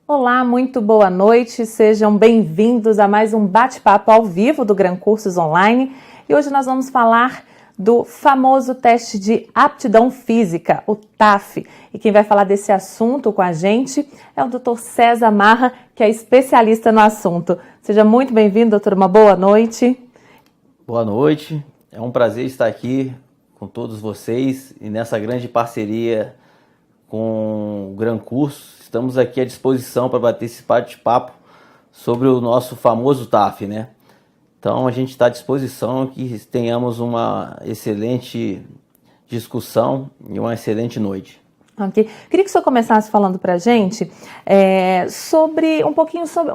Olá, muito boa noite, sejam bem-vindos a mais um bate-papo ao vivo do Gran Cursos Online. E hoje nós vamos falar do famoso teste de aptidão física, o TAF. E quem vai falar desse assunto com a gente é o Dr. César Marra, que é especialista no assunto. Seja muito bem-vindo, doutor, uma boa noite. Boa noite, é um prazer estar aqui com todos vocês e nessa grande parceria com o Gran Cursos. Estamos aqui à disposição para bater esse bate-papo sobre o nosso famoso TAF, né? Então a gente está à disposição que tenhamos uma excelente discussão e uma excelente noite. Ok. Queria que o senhor começasse falando para a gente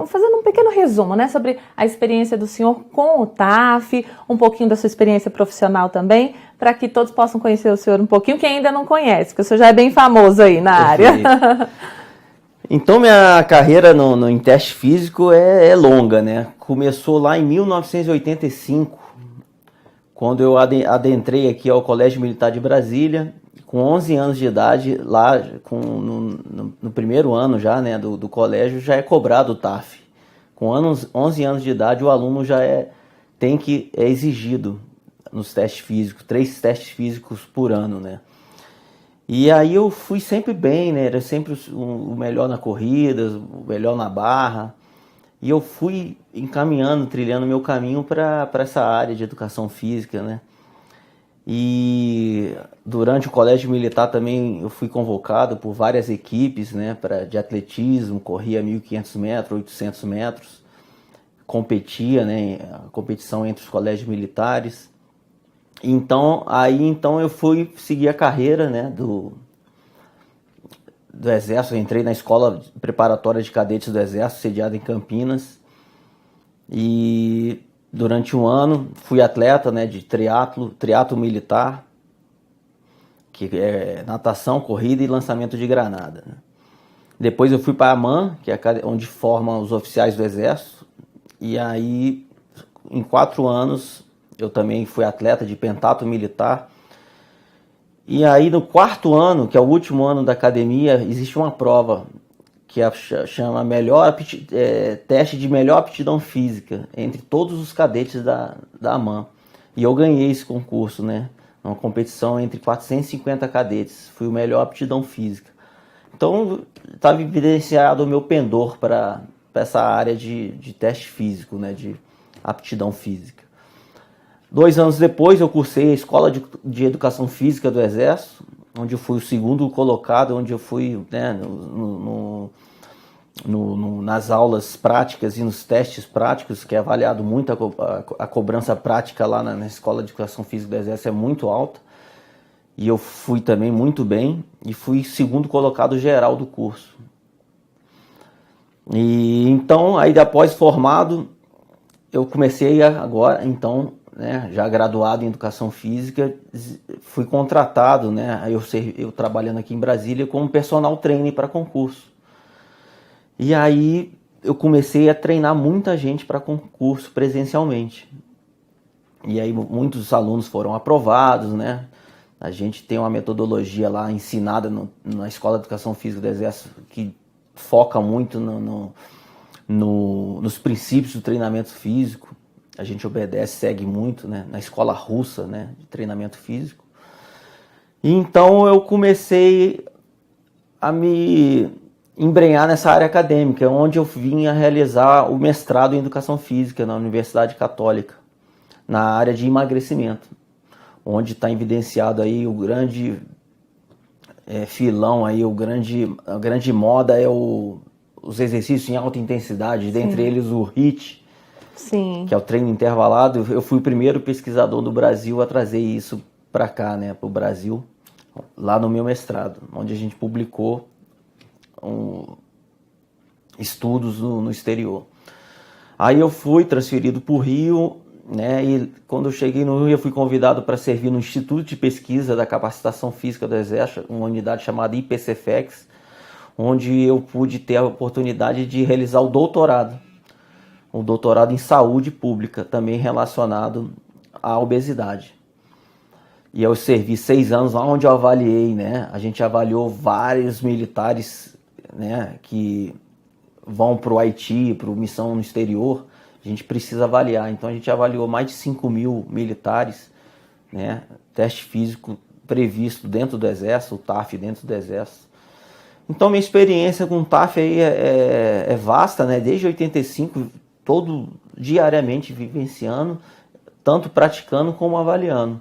fazendo um pequeno resumo, né, sobre a experiência do senhor com o TAF, um pouquinho da sua experiência profissional também, para que todos possam conhecer o senhor um pouquinho, quem ainda não conhece, porque o senhor já é bem famoso aí na área. Então minha carreira em teste físico é longa, né? Começou lá em 1985, quando eu adentrei aqui ao Colégio Militar de Brasília. Com 11 anos de idade, lá no primeiro ano já, né, do colégio, já é cobrado o TAF. Com 11 anos de idade, o aluno já é exigido nos testes físicos, 3 testes físicos por ano, né. E aí eu fui sempre bem, né, era sempre o melhor na corrida, o melhor na barra. E eu fui encaminhando, trilhando meu caminho para essa área de educação física, né. E durante o colégio militar também eu fui convocado por várias equipes, né, de atletismo, corria 1.500 metros, 800 metros, competia, né, a competição entre os colégios militares. Então eu fui seguir a carreira, né, do Exército. Eu entrei na escola preparatória de cadetes do Exército, sediada em Campinas, e durante um ano fui atleta, né, de triatlo militar, que é natação, corrida e lançamento de granada, né. Depois eu fui para a AMAN, que é onde formam os oficiais do Exército, e aí em 4 anos eu também fui atleta de pentatlo militar. E aí no 4º ano, que é o último ano da academia, existe uma prova que chama teste de melhor aptidão física entre todos os cadetes da AMAN. E eu ganhei esse concurso, né? Uma competição entre 450 cadetes. Fui o melhor aptidão física. Então estava evidenciado o meu pendor para essa área de teste físico, né? De aptidão física. 2 anos depois eu cursei a Escola de Educação Física do Exército, onde eu fui o segundo colocado, onde eu fui, né, nas aulas práticas e nos testes práticos, que é avaliado muito a cobrança prática lá na Escola de Educação Física do Exército, é muito alta. E eu fui também muito bem e fui segundo colocado geral do curso. E então, aí após formado, eu comecei agora, então, né, já graduado em Educação Física, fui contratado, né, eu trabalhando aqui em Brasília como personal trainer para concurso. E aí eu comecei a treinar muita gente para concurso presencialmente. E aí muitos alunos foram aprovados, né? A gente tem uma metodologia lá ensinada na Escola de Educação Física do Exército que foca muito nos princípios do treinamento físico. A gente obedece, segue muito, né, na escola russa, né, de treinamento físico. E então eu comecei a me embrenhar nessa área acadêmica, onde eu vim a realizar o mestrado em Educação Física na Universidade Católica, na área de emagrecimento, onde está evidenciado aí o grande filão, aí, a grande moda é os exercícios em alta intensidade, dentre eles o HIIT, Sim. Que é o treino intervalado. Eu fui o primeiro pesquisador do Brasil a trazer isso para cá, né, para o Brasil, lá no meu mestrado, onde a gente publicou estudos no exterior. Aí eu fui transferido para o Rio, né, e quando eu cheguei no Rio eu fui convidado para servir no Instituto de Pesquisa da Capacitação Física do Exército, uma unidade chamada IPCFEX, onde eu pude ter a oportunidade de realizar o doutorado em saúde pública, também relacionado à obesidade. E eu servi 6 anos lá, onde eu avaliei, né? A gente avaliou vários militares, né, que vão para o Haiti, para missão no exterior, a gente precisa avaliar. Então a gente avaliou mais de 5.000 militares, né? Teste físico previsto dentro do Exército, o TAF dentro do Exército. Então minha experiência com o TAF aí é vasta, né? Desde 85, diariamente vivenciando, tanto praticando como avaliando.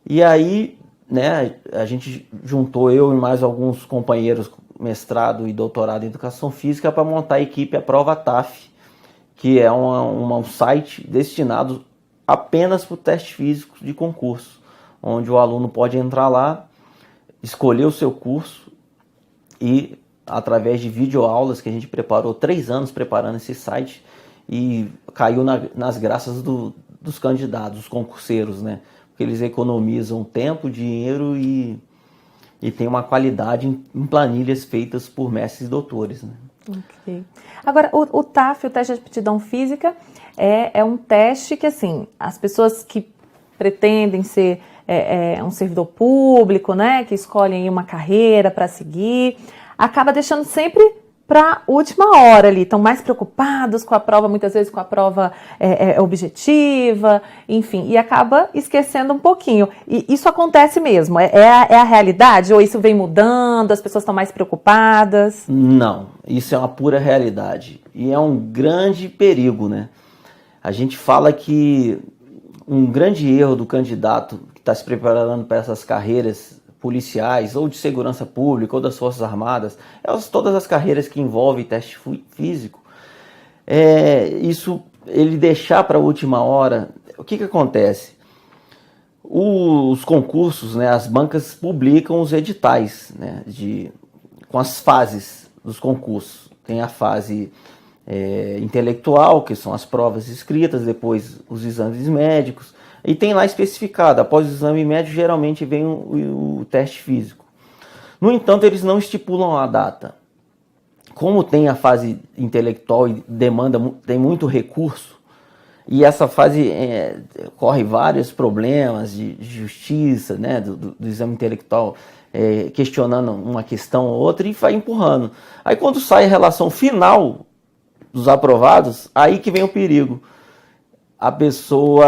E aí, né, a gente juntou, eu e mais alguns companheiros, mestrado e doutorado em Educação Física, para montar a equipe A Prova TAF, que é um site destinado apenas para o teste físico de concurso, onde o aluno pode entrar lá, escolher o seu curso e, através de videoaulas, que a gente preparou 3 anos preparando esse site, e caiu nas graças dos candidatos, dos concurseiros, né? Porque eles economizam tempo, dinheiro e tem uma qualidade em planilhas feitas por mestres e doutores, né? Ok. Agora, o TAF, o teste de aptidão física, é um teste que, assim, as pessoas que pretendem ser um servidor público, né, que escolhem aí uma carreira para seguir, acaba deixando sempre para última hora ali, estão mais preocupados com a prova, muitas vezes com a prova objetiva, enfim, e acaba esquecendo um pouquinho. E isso acontece mesmo? É a realidade? Ou isso vem mudando, as pessoas estão mais preocupadas? Não, isso é uma pura realidade. E é um grande perigo, né? A gente fala que um grande erro do candidato que está se preparando para essas carreiras policiais, ou de segurança pública, ou das Forças Armadas, todas as carreiras que envolvem teste físico, isso, ele deixar para a última hora. O que acontece? Os concursos, né, as bancas publicam os editais, né, com as fases dos concursos. Tem a fase intelectual, que são as provas escritas, depois os exames médicos, e tem lá especificado, após o exame médico, geralmente vem o teste físico. No entanto, eles não estipulam a data. Como tem a fase intelectual e tem muito recurso, e essa fase corre vários problemas de justiça, né, do exame intelectual, questionando uma questão ou outra, e vai empurrando. Aí quando sai a relação final dos aprovados, aí que vem o perigo. A pessoa,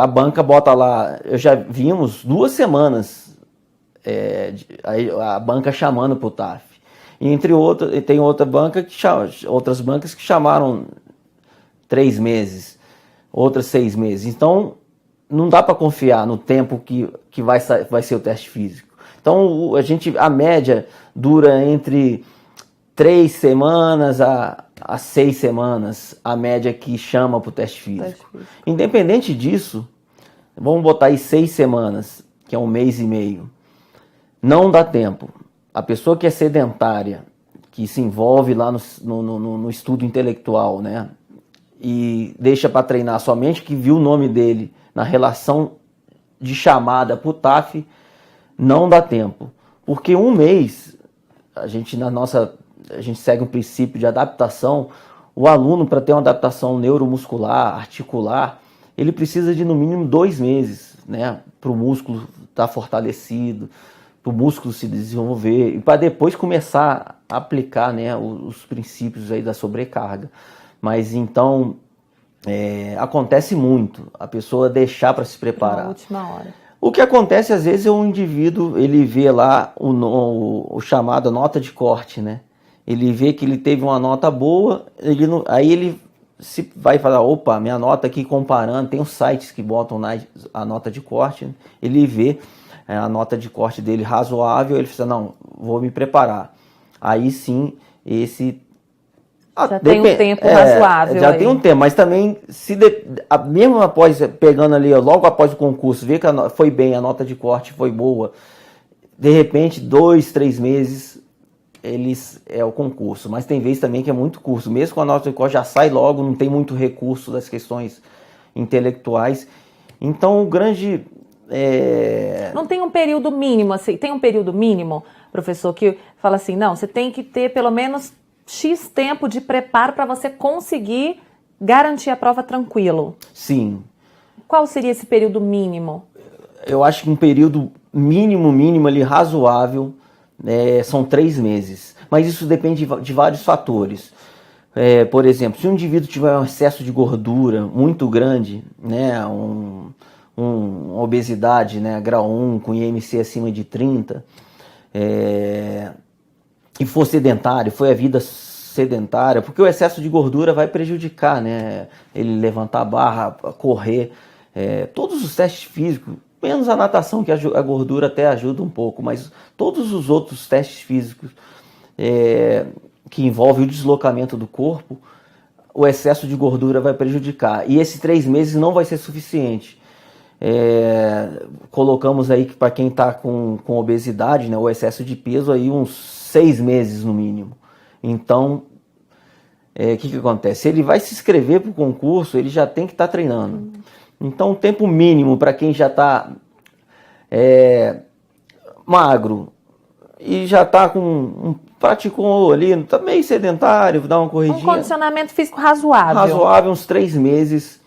a banca bota lá, já vimos 2 semanas a banca chamando para o TAF. E entre outras, tem outras bancas que chamaram 3 meses, outras 6 meses. Então, não dá para confiar no tempo que vai ser o teste físico. Então, a média dura entre 3 semanas a 6 semanas, a média que chama para o teste físico. Independente disso, vamos botar aí 6 semanas, que é 1 mês e meio. Não dá tempo. A pessoa que é sedentária, que se envolve lá no estudo intelectual, né, e deixa para treinar somente que viu o nome dele na relação de chamada para o TAF, não dá tempo. Porque 1 mês, a gente segue um princípio de adaptação. O aluno, para ter uma adaptação neuromuscular, articular, ele precisa de no mínimo 2 meses, né, para o músculo estar fortalecido, para o músculo se desenvolver e para depois começar a aplicar, né, os princípios aí da sobrecarga. Mas então acontece muito a pessoa deixar para se preparar. Na última hora. O que acontece às vezes é o indivíduo, ele vê lá o chamado nota de corte, né? Ele vê que ele teve uma nota boa, aí ele vai falar, opa, minha nota aqui comparando, tem uns sites que botam a nota de corte, né? Ele vê a nota de corte dele razoável, ele fala, não, vou me preparar. Aí sim, já tem um tempo razoável. Já tem um tempo, mas também, mesmo pegando ali, logo após o concurso, ver que foi bem, a nota de corte foi boa, de repente, 2, 3 meses, é o concurso. Mas tem vezes também que é muito curso. Mesmo com a nota de corte já sai logo, não tem muito recurso das questões intelectuais. Então, o grande... Não tem um período mínimo, assim, tem um período mínimo, professor, que fala assim, não, você tem que ter pelo menos X tempo de preparo para você conseguir garantir a prova tranquilo. Sim. Qual seria esse período mínimo? Eu acho que um período mínimo ali, razoável, são 3 meses. Mas isso depende de vários fatores. Por exemplo, se um indivíduo tiver um excesso de gordura muito grande, né, uma obesidade, né, grau 1, com IMC acima de 30, e for sedentário, foi a vida sedentária, porque o excesso de gordura vai prejudicar, né, ele levantar a barra, correr, todos os testes físicos, menos a natação, que a gordura até ajuda um pouco, mas todos os outros testes físicos que envolvem o deslocamento do corpo, o excesso de gordura vai prejudicar. E esses 3 meses não vai ser suficiente. Colocamos aí que para quem está com obesidade, né, o excesso de peso, aí uns 6 meses no mínimo. Então, o que acontece? Ele vai se inscrever para o concurso, ele já tem que estar treinando. Então, o tempo mínimo para quem já está magro e já está praticou ali, está meio sedentário, dá uma corridinha. Um condicionamento físico razoável. Razoável, uns 3 meses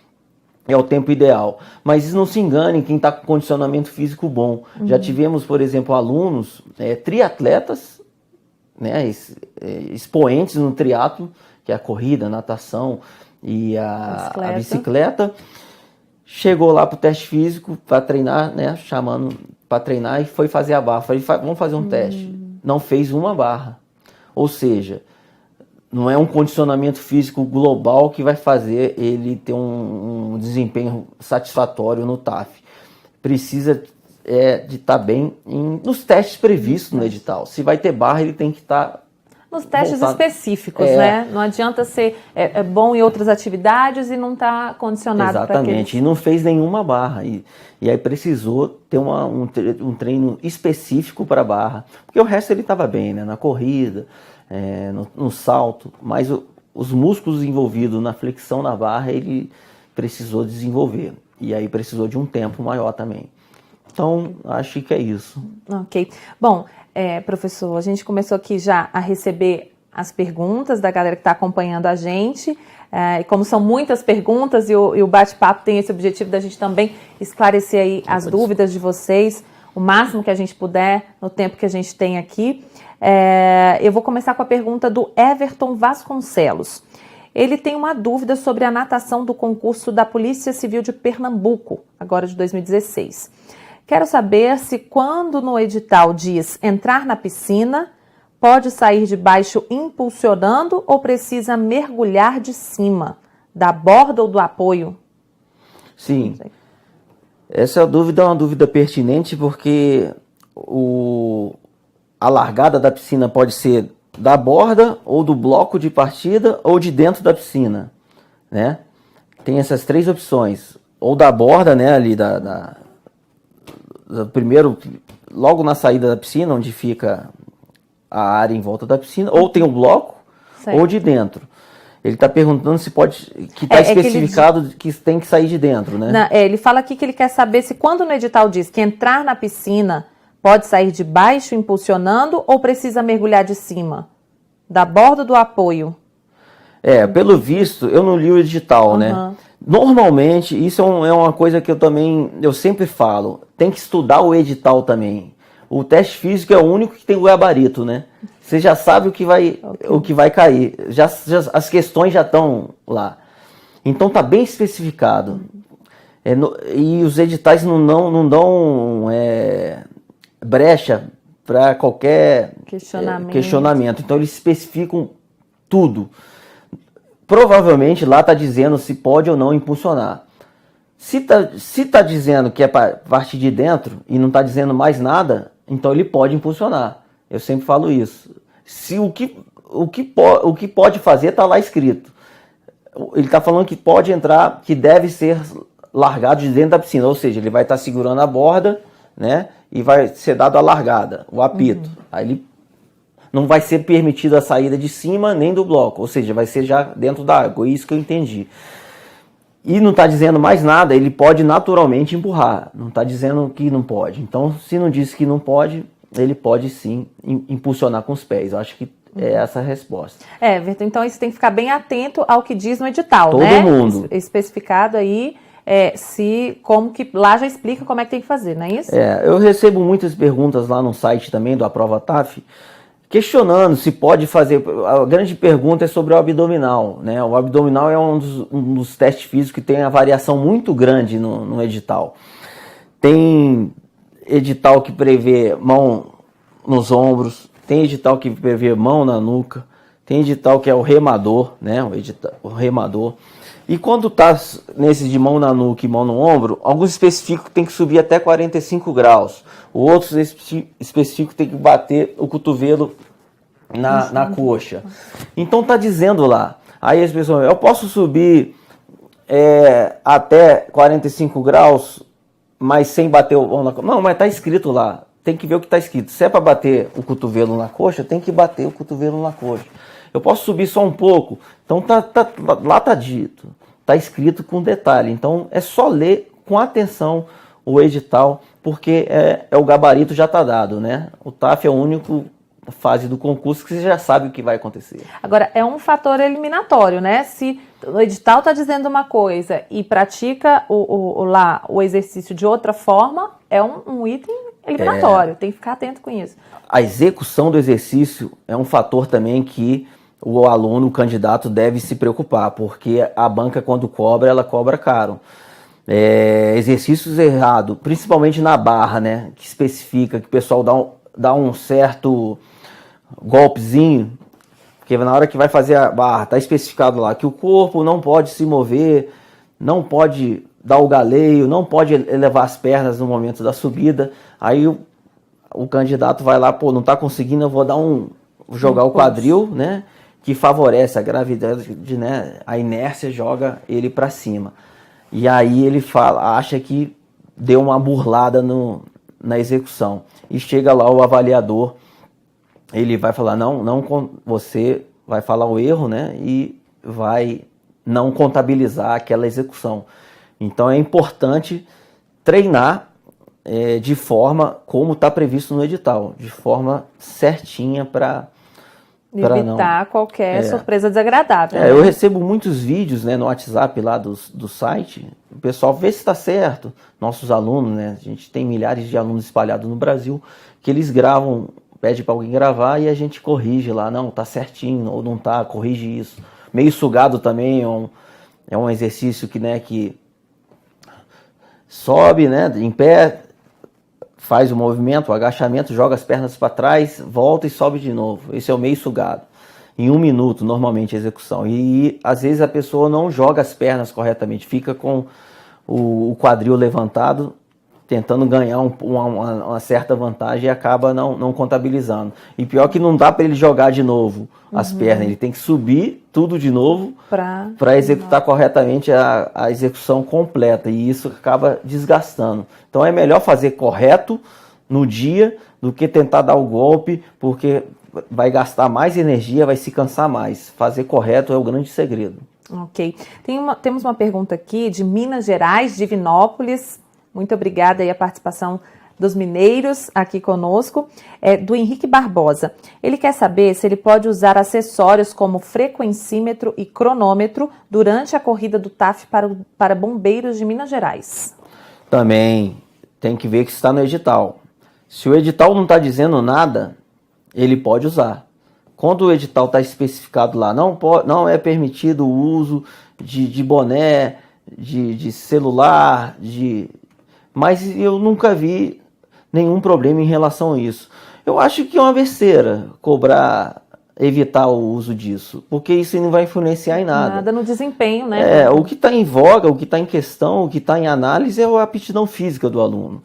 é o tempo ideal. Mas não se engane quem está com condicionamento físico bom. Já tivemos, por exemplo, alunos, triatletas, né, expoentes no triatlo, que é a corrida, a natação e a bicicleta. Chegou lá para o teste físico para treinar, né, chamando para treinar, e foi fazer a barra. Falei, vamos fazer um teste. Não fez uma barra. Ou seja, não é um condicionamento físico global que vai fazer ele ter um desempenho satisfatório no TAF. Precisa de estar bem nos testes previstos no edital. Se vai ter barra, ele tem que estar nos testes específicos, né? Não adianta ser bom em outras atividades e não estar condicionado para aqueles. Exatamente, e não fez nenhuma barra. E aí precisou ter um treino específico para barra. Porque o resto ele estava bem, né? Na corrida, no salto, mas os músculos envolvidos na flexão na barra ele precisou desenvolver. E aí precisou de um tempo maior também. Então, acho que é isso. Ok. Bom, professor, a gente começou aqui já a receber as perguntas da galera que está acompanhando a gente. E como são muitas perguntas e o bate-papo tem esse objetivo da gente também esclarecer aí as dúvidas de vocês, o máximo que a gente puder no tempo que a gente tem aqui. Eu vou começar com a pergunta do Everton Vasconcelos. Ele tem uma dúvida sobre a natação do concurso da Polícia Civil de Pernambuco, agora de 2016. Quero saber se quando no edital diz entrar na piscina, pode sair de baixo impulsionando ou precisa mergulhar de cima, da borda ou do apoio? Sim, essa dúvida é uma dúvida pertinente porque a largada da piscina pode ser da borda ou do bloco de partida ou de dentro da piscina, né? Tem essas 3 opções, ou da borda, né, ali primeiro, logo na saída da piscina, onde fica a área em volta da piscina, ou tem um bloco, certo, ou de dentro. Ele está perguntando se pode, que está especificado que tem que sair de dentro, né? Não, ele fala aqui que ele quer saber se quando no edital diz que entrar na piscina pode sair de baixo impulsionando ou precisa mergulhar de cima, da borda ou do apoio? Pelo visto, eu não li o edital, né? Normalmente, isso é uma coisa que eu sempre falo, tem que estudar o edital também. O teste físico é o único que tem o gabarito, né? Você já sabe o que vai cair, as questões já estão lá. Então tá bem especificado. E os editais não dão brecha para qualquer questionamento. Então eles especificam tudo. Provavelmente lá está dizendo se pode ou não impulsionar. Se tá dizendo que é para partir de dentro e não está dizendo mais nada, então ele pode impulsionar. Eu sempre falo isso. Se o que pode fazer está lá escrito. Ele está falando que pode entrar, que deve ser largado de dentro da piscina. Ou seja, ele vai estar segurando a borda, né? E vai ser dado a largada, o apito. Aí ele não vai ser permitida a saída de cima nem do bloco, ou seja, vai ser já dentro da água, isso que eu entendi. E não está dizendo mais nada, ele pode naturalmente empurrar, não está dizendo que não pode. Então, se não diz que não pode, ele pode sim impulsionar com os pés. Eu acho que é essa a resposta. Vitor, então isso tem que ficar bem atento ao que diz no edital, Todo né? mundo. Especificado aí, como que lá já explica como é que tem que fazer, não é isso? Eu recebo muitas perguntas lá no site também do Aprova TAF, questionando se pode fazer. A grande pergunta é sobre o abdominal, né? O abdominal é um dos testes físicos que tem a variação muito grande no edital. Tem edital que prevê mão nos ombros, tem edital que prevê mão na nuca, tem edital que é o remador, né? O remador. E quando tá nesse de mão na nuca e mão no ombro, alguns específicos tem que subir até 45 graus. Outros específicos tem que bater o cotovelo na coxa. Então tá dizendo lá. Aí as pessoas, eu posso subir até 45 graus, mas sem bater o na coxa. Não, mas tá escrito lá. Tem que ver o que tá escrito. Se é para bater o cotovelo na coxa, tem que bater o cotovelo na coxa. Eu posso subir só um pouco. Então lá tá dito. Tá escrito com detalhe. Então é só ler com atenção o edital, porque o gabarito já tá dado, né? O TAF é o único fase do concurso que você já sabe o que vai acontecer. Agora, é um fator eliminatório, né? Se o edital está dizendo uma coisa e pratica o exercício de outra forma, é um item eliminatório. Tem que ficar atento com isso. A execução do exercício é um fator também que o aluno, o candidato, deve se preocupar, porque a banca, quando cobra, ela cobra caro. Exercícios errados, principalmente na barra, né? Que especifica, que o pessoal dá um certo golpezinho, porque na hora que vai fazer a barra, tá especificado lá que o corpo não pode se mover, não pode dar o galeio, não pode elevar as pernas no momento da subida. Aí o candidato vai lá, não tá conseguindo, eu vou jogar o quadril, né, que favorece a gravidade, né, a inércia joga ele para cima. E aí ele acha que deu uma burlada na execução. E chega lá o avaliador, ele vai falar, você vai falar o erro, né, e vai não contabilizar aquela execução. Então é importante treinar de forma como está previsto no edital, de forma certinha para evitar qualquer surpresa desagradável. Né? Eu recebo muitos vídeos, né, no WhatsApp lá do site, o pessoal vê se está certo, nossos alunos, né, a gente tem milhares de alunos espalhados no Brasil, que eles gravam, pede para alguém gravar e a gente corrige lá, não, tá certinho, ou não tá, corrige isso. Meio sugado também é um exercício que sobe, né, em pé, faz o movimento, o agachamento, joga as pernas para trás, volta e sobe de novo. Esse é o meio sugado. Em 1 minuto, normalmente, a execução. E às vezes a pessoa não joga as pernas corretamente, fica com o quadril levantado, tentando ganhar uma certa vantagem e acaba não contabilizando. E pior que não dá para ele jogar de novo as pernas, ele tem que subir tudo de novo para executar corretamente a execução completa, e isso acaba desgastando. Então é melhor fazer correto no dia do que tentar dar o golpe, porque vai gastar mais energia, vai se cansar mais. Fazer correto é o grande segredo. Ok. Temos uma pergunta aqui de Minas Gerais, Divinópolis. Muito obrigada aí a participação dos mineiros aqui conosco, do Henrique Barbosa. Ele quer saber se ele pode usar acessórios como frequencímetro e cronômetro durante a corrida do TAF para bombeiros de Minas Gerais. Também tem que ver que está no edital. Se o edital não está dizendo nada, ele pode usar. Quando o edital está especificado lá, não é permitido o uso de boné, de celular, mas eu nunca vi nenhum problema em relação a isso. Eu acho que é uma besteira evitar o uso disso, porque isso não vai influenciar em nada. Nada no desempenho, né? O que está em voga, o que está em questão, o que está em análise é a aptidão física do aluno.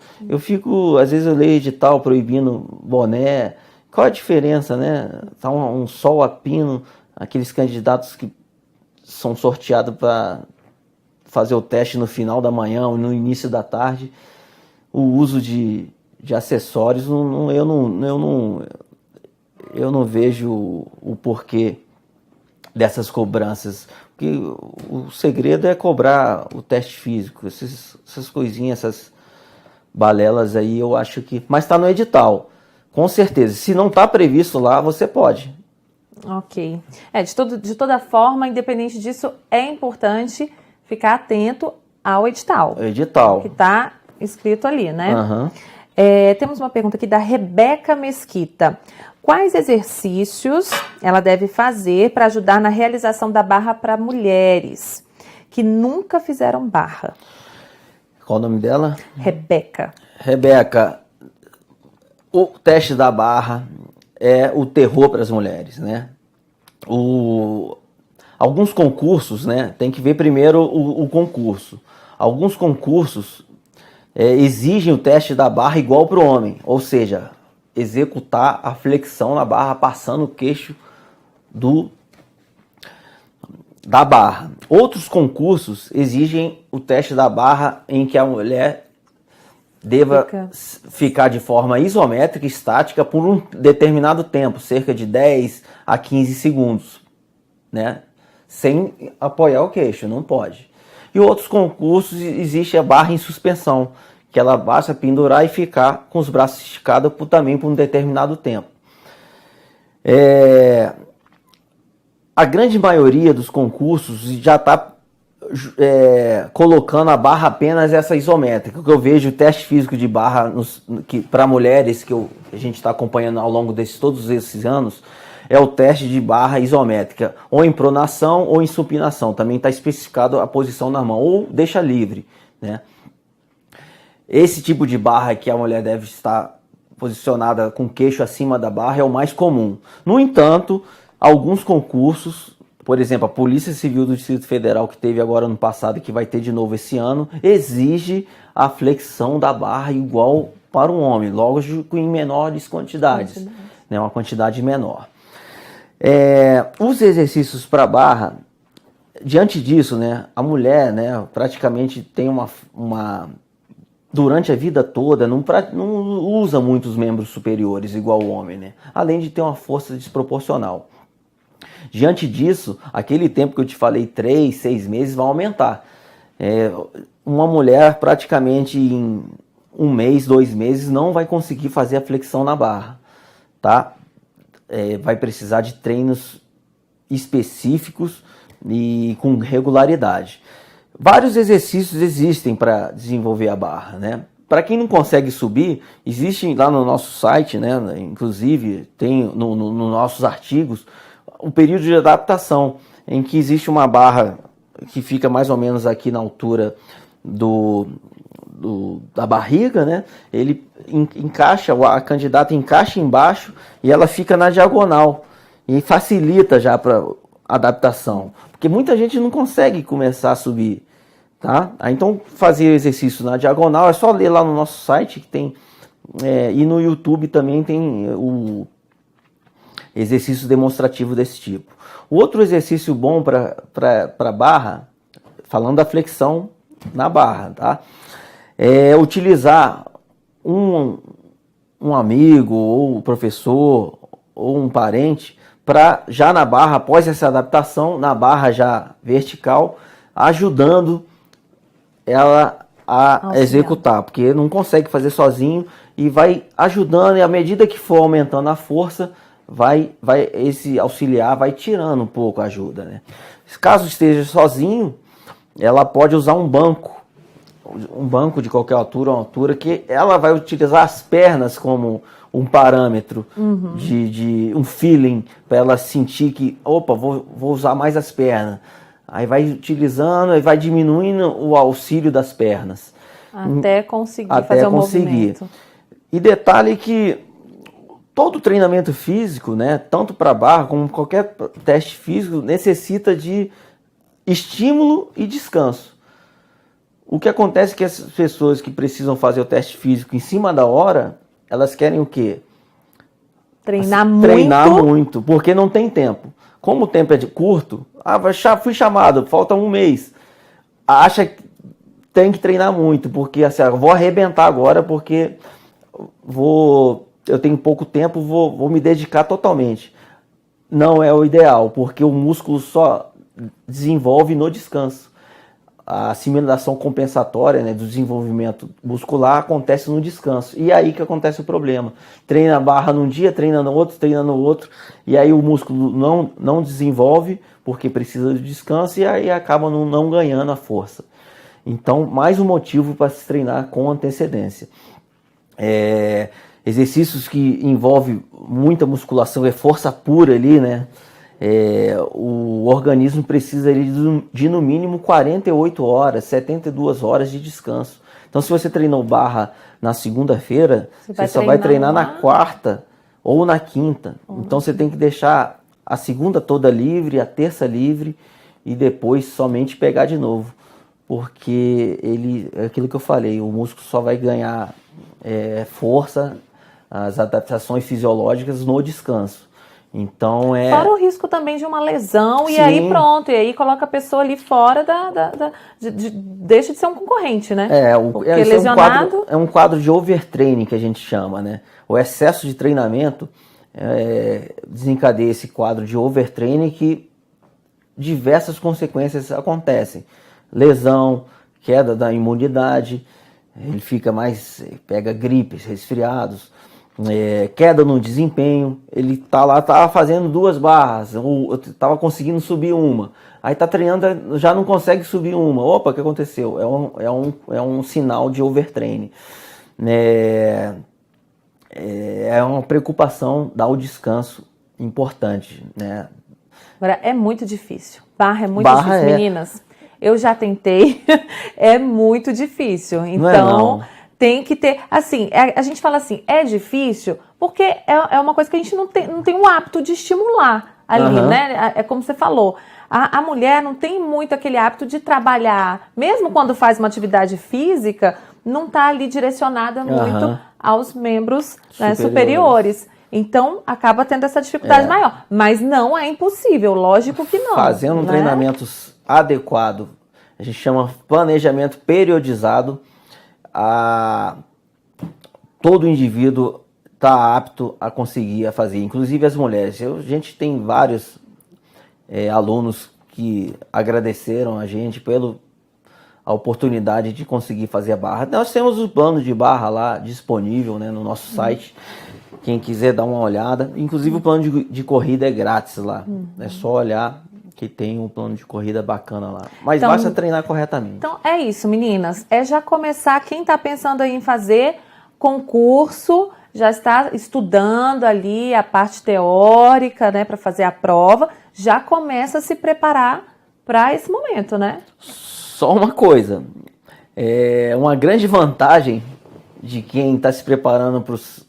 Às vezes eu leio edital proibindo boné. Qual a diferença, né? Tá um sol a pino, aqueles candidatos que são sorteados para fazer o teste no final da manhã ou no início da tarde, o uso de acessórios, eu não vejo o porquê dessas cobranças. Porque o segredo é cobrar o teste físico, essas coisinhas, essas balelas aí, eu acho que... Mas está no edital, com certeza. Se não está previsto lá, você pode. Ok. De toda forma, independente disso, é importante ficar atento ao edital. O edital. Que está escrito ali, né? Uhum. Temos uma pergunta aqui da Rebeca Mesquita. Quais exercícios ela deve fazer para ajudar na realização da barra para mulheres que nunca fizeram barra? Qual o nome dela? Rebeca. Rebeca, o teste da barra é o terror para as mulheres, né? Alguns concursos, né? Tem que ver primeiro o concurso. Alguns concursos exigem o teste da barra igual para o homem, ou seja, executar a flexão na barra passando o queixo da barra. Outros concursos exigem o teste da barra em que a mulher deva ficar de forma isométrica, estática, por um determinado tempo, cerca de 10 a 15 segundos, né? Sem apoiar o queixo, não pode. E outros concursos existe a barra em suspensão, que ela basta pendurar e ficar com os braços esticados também por um determinado tempo. A grande maioria dos concursos já está colocando a barra apenas essa isométrica. O que eu vejo, o teste físico de barra para mulheres que a gente está acompanhando ao longo todos esses anos, é o teste de barra isométrica, ou em pronação ou em supinação. Também está especificado a posição na mão, ou deixa livre, né? Esse tipo de barra que a mulher deve estar posicionada com o queixo acima da barra é o mais comum. No entanto, alguns concursos, por exemplo, a Polícia Civil do Distrito Federal, que teve agora no passado e que vai ter de novo esse ano, exige a flexão da barra igual para um homem, lógico em menores quantidades, né, uma quantidade menor. Os exercícios para barra, diante disso, né, a mulher, né, praticamente tem durante a vida toda, não usa muito os membros superiores igual o homem, né? Além de ter uma força desproporcional. Diante disso, aquele tempo que eu te falei, 3, 6 meses, vai aumentar. Uma mulher praticamente em 1 mês, 2 meses, não vai conseguir fazer a flexão na barra, tá? Vai precisar de treinos específicos e com regularidade. Vários exercícios existem para desenvolver a barra, né? Para quem não consegue subir, existe lá no nosso site, né? Inclusive tem nos nossos artigos, um período de adaptação, em que existe uma barra que fica mais ou menos aqui na altura da barriga, né? Ele encaixa, a candidata encaixa embaixo e ela fica na diagonal e facilita já para adaptação, porque muita gente não consegue começar a subir, tá? Então fazer exercício na diagonal é só ler lá no nosso site que tem, e no YouTube também tem o exercício demonstrativo desse tipo. O outro exercício bom para barra, falando da flexão na barra, tá? É utilizar um amigo ou um professor ou um parente para já na barra, após essa adaptação, na barra já vertical, ajudando ela a executar, porque não consegue fazer sozinho e vai ajudando, e à medida que for aumentando a força, esse auxiliar vai tirando um pouco a ajuda, né? Caso esteja sozinho, ela pode usar um banco de qualquer altura, uma altura que ela vai utilizar as pernas como um parâmetro de um feeling, para ela sentir que, opa, vou usar mais as pernas. Aí vai utilizando e vai diminuindo o auxílio das pernas. Até conseguir fazer o movimento. E detalhe que todo treinamento físico, né, tanto para barra como qualquer teste físico, necessita de estímulo e descanso. O que acontece é que as pessoas que precisam fazer o teste físico em cima da hora, elas querem o quê? Treinar muito, porque não tem tempo. Como o tempo é curto, fui chamado, falta 1 mês. Acha que tem que treinar muito, porque assim, vou arrebentar agora, porque eu tenho pouco tempo, vou me dedicar totalmente. Não é o ideal, porque o músculo só desenvolve no descanso. A assimilação compensatória, né, do desenvolvimento muscular acontece no descanso. E é aí que acontece o problema. Treina a barra num dia, treina no outro, e aí o músculo não desenvolve, porque precisa de descanso, e aí acaba não ganhando a força. Então, mais um motivo para se treinar com antecedência. Exercícios que envolvem muita musculação, é força pura ali, né? O organismo precisa ali de no mínimo 48 horas, 72 horas de descanso. Então, se você treinou barra na segunda-feira, você só vai treinar na quarta ou na quinta. Então, você tem que deixar a segunda toda livre, a terça livre e depois somente pegar de novo. Porque é aquilo que eu falei, o músculo só vai ganhar força, as adaptações fisiológicas no descanso. Então Fora o risco também de uma lesão. Sim. E aí pronto, e aí coloca a pessoa ali fora deixa de ser um concorrente, né? Porque lesionado... é um quadro de overtraining que a gente chama, né? O excesso de treinamento desencadeia esse quadro de overtraining que diversas consequências acontecem. Lesão, queda da imunidade, ele fica pega gripes, resfriados, queda no desempenho. Ele tava fazendo 2 barras, ou tava conseguindo subir uma, aí tá treinando, já não consegue subir uma. Opa, o que aconteceu? É um sinal de overtraining. É uma preocupação dar o descanso importante, né? Agora, é muito difícil. Barra é muito difícil, meninas. Eu já tentei, é muito difícil. Então, tem que ter... Assim, a gente fala assim, é difícil porque é uma coisa que a gente não tem um hábito de estimular ali, né? É como você falou. A mulher não tem muito aquele hábito de trabalhar, mesmo quando faz uma atividade física, não está ali direcionada muito aos membros superiores. Então, acaba tendo essa dificuldade maior. Mas não é impossível, lógico que não. Fazendo um treinamento adequado, a gente chama planejamento periodizado, todo indivíduo está apto a conseguir fazer, inclusive as mulheres. A gente tem vários alunos que agradeceram a gente a oportunidade de conseguir fazer a barra. Nós temos o plano de barra lá disponível, né, no nosso site. Quem quiser dar uma olhada, inclusive o plano de corrida é grátis lá. É só olhar que tem um plano de corrida bacana lá. Mas então, basta treinar corretamente. Então é isso, meninas. É já começar, quem está pensando aí em fazer concurso, já está estudando ali a parte teórica, né, para fazer a prova, já começa a se preparar para esse momento, né? Só uma coisa, uma grande vantagem de quem está se preparando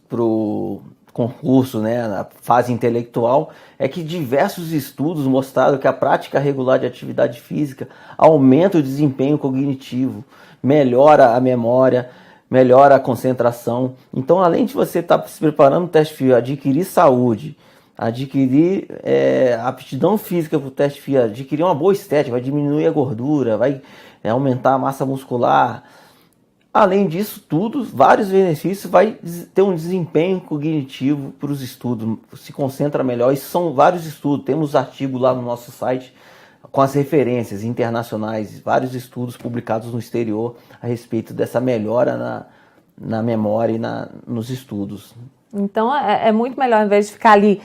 para o concurso, né, na fase intelectual, é que diversos estudos mostraram que a prática regular de atividade física aumenta o desempenho cognitivo, melhora a memória, melhora a concentração. Então, além de você estar se preparando para o teste FIA, adquirir saúde, adquirir aptidão física para o teste FIA, adquirir uma boa estética, vai diminuir a gordura, vai aumentar a massa muscular. Além disso tudo, vários benefícios, vai ter um desempenho cognitivo para os estudos, se concentra melhor. Isso são vários estudos, temos artigos lá no nosso site com as referências internacionais, vários estudos publicados no exterior a respeito dessa melhora na memória e nos estudos. Então é muito melhor, ao invés de ficar ali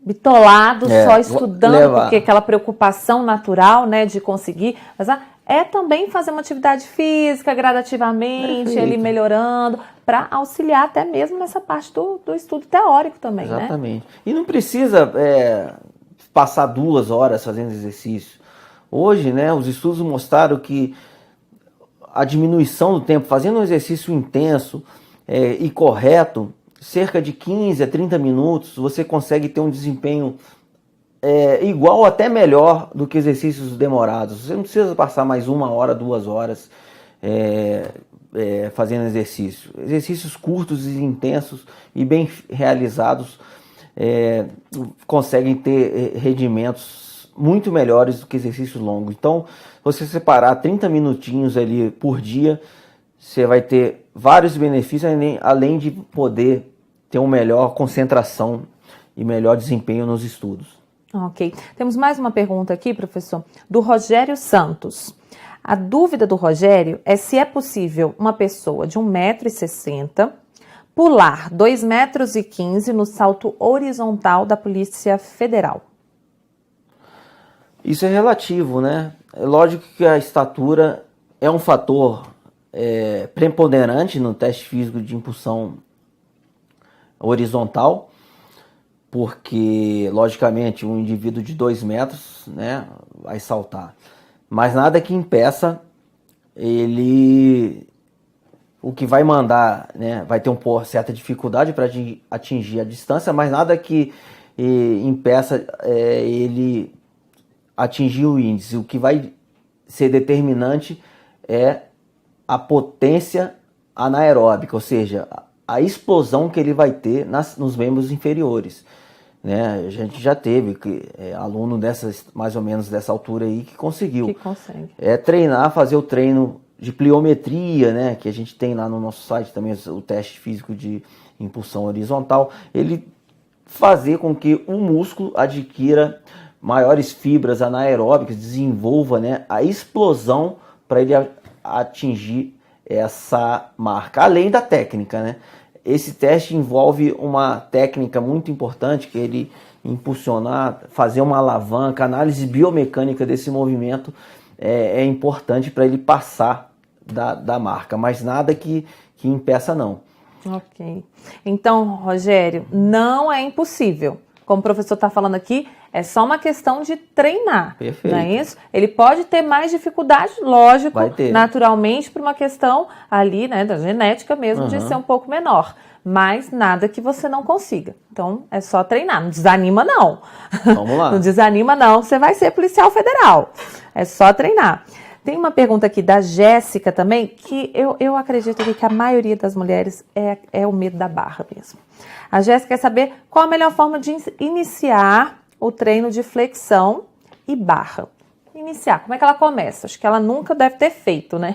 bitolado, só estudando, porque aquela preocupação natural, né, de conseguir, mas também fazer uma atividade física gradativamente, ele melhorando, para auxiliar até mesmo nessa parte do estudo teórico também, exatamente, né? E não precisa passar 2 horas fazendo exercício. Hoje, né, os estudos mostraram que a diminuição do tempo, fazendo um exercício intenso e correto, cerca de 15 a 30 minutos, você consegue ter um desempenho igual ou até melhor do que exercícios demorados. Você não precisa passar mais 1 hora, 2 horas fazendo exercício. Exercícios curtos e intensos e bem realizados conseguem ter rendimentos muito melhores do que exercícios longos. Então, você separar 30 minutinhos ali por dia, você vai ter vários benefícios, além de poder ter uma melhor concentração e melhor desempenho nos estudos. Ok. Temos mais uma pergunta aqui, professor, do Rogério Santos. A dúvida do Rogério é se é possível uma pessoa de 1,60 m pular 2,15 m no salto horizontal da Polícia Federal. Isso é relativo, né? É lógico que a estatura é um fator preponderante no teste físico de impulsão horizontal, porque, logicamente, um indivíduo de 2 metros, né, vai saltar. Mas nada que impeça ele... O que vai mandar, né, vai ter certa dificuldade para atingir a distância, mas nada que impeça ele atingir o índice. O que vai ser determinante é a potência anaeróbica, ou seja, a explosão que ele vai ter nos membros inferiores. Né? A gente já teve aluno mais ou menos dessa altura aí que conseguiu. Que consegue. Treinar, fazer o treino de pliometria, né? Que a gente tem lá no nosso site também, o teste físico de impulsão horizontal. Ele fazer com que o músculo adquira maiores fibras anaeróbicas, desenvolva, né, a explosão para ele atingir essa marca, além da técnica, né? Esse teste envolve uma técnica muito importante, que ele impulsionar, fazer uma alavanca, análise biomecânica desse movimento é importante para ele passar da marca, mas nada que impeça não. Ok. Então, Rogério, não é impossível. Como o professor está falando aqui, é só uma questão de treinar. Perfeito. Não é isso? Ele pode ter mais dificuldade, lógico, Vai ter. naturalmente, por uma questão ali, né, da genética mesmo, de ser um pouco menor. Mas nada que você não consiga. Então, é só treinar. Não desanima, não. Vamos lá. Não desanima, não. Você vai ser policial federal. É só treinar. Tem uma pergunta aqui da Jéssica também, que eu acredito que a maioria das mulheres é o medo da barra mesmo. A Jéssica quer saber qual a melhor forma de iniciar o treino de flexão e barra. Iniciar, como é que ela começa? Acho que ela nunca deve ter feito, né?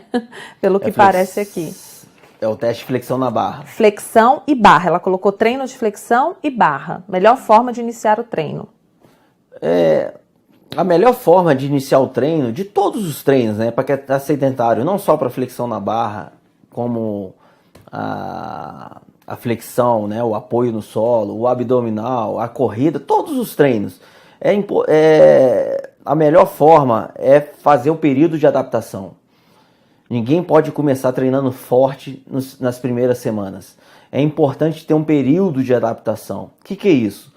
Pelo que parece aqui. É o teste de flexão na barra. Flexão e barra. Ela colocou treino de flexão e barra. Melhor forma de iniciar o treino. A melhor forma de iniciar o treino, de todos os treinos, né, para quem está sedentário, não só para flexão na barra, como a flexão, né, o apoio no solo, o abdominal, a corrida, todos os treinos. A melhor forma é fazer o período de adaptação. Ninguém pode começar treinando forte nas primeiras semanas. É importante ter um período de adaptação. O que é isso?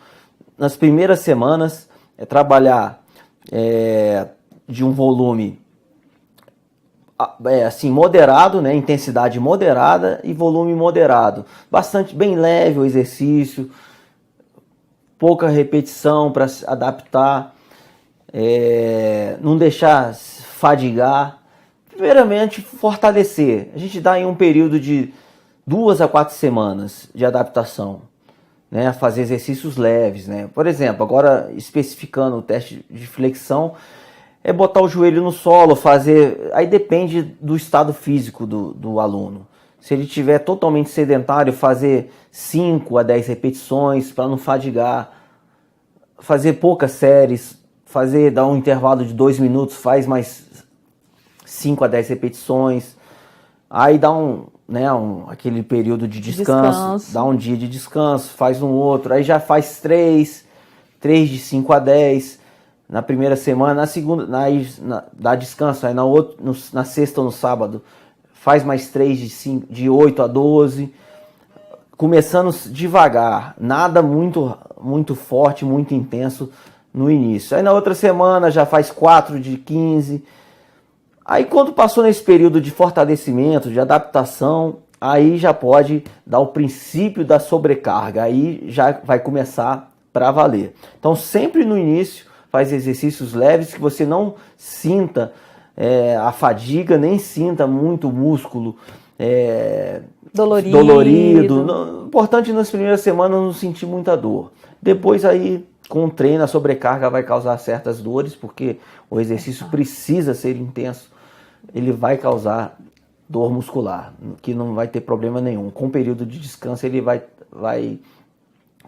Nas primeiras semanas é trabalhar de um volume assim, moderado, né? Intensidade moderada e volume moderado. Bastante bem leve o exercício, pouca repetição para se adaptar, não deixar fadigar. Primeiramente, fortalecer. A gente dá em um período de 2 a 4 semanas de adaptação, né? Fazer exercícios leves, né? Por exemplo, agora especificando o teste de flexão, é botar o joelho no solo, fazer... Aí depende do estado físico do aluno. Se ele estiver totalmente sedentário, fazer 5 a 10 repetições para não fadigar. Fazer poucas séries, dar um intervalo de 2 minutos, faz mais 5 a 10 repetições. Aí dá aquele período de descanso, dá um dia de descanso, faz um outro. Aí já faz 3 de 5 a 10. Na primeira semana, na segunda, dá descanso, aí na sexta ou no sábado, faz mais 3 de 8 a 12, começando devagar, nada muito forte, muito intenso no início. Aí na outra semana já faz 4 de 15, aí quando passou nesse período de fortalecimento, de adaptação, aí já pode dar o princípio da sobrecarga, aí já vai começar para valer. Então sempre no início, faz exercícios leves que você não sinta a fadiga, nem sinta muito o músculo dolorido. Importante nas primeiras semanas não sentir muita dor. Depois aí, com o treino, a sobrecarga vai causar certas dores, porque o exercício precisa ser intenso. Ele vai causar dor muscular, que não vai ter problema nenhum. Com o período de descanso ele vai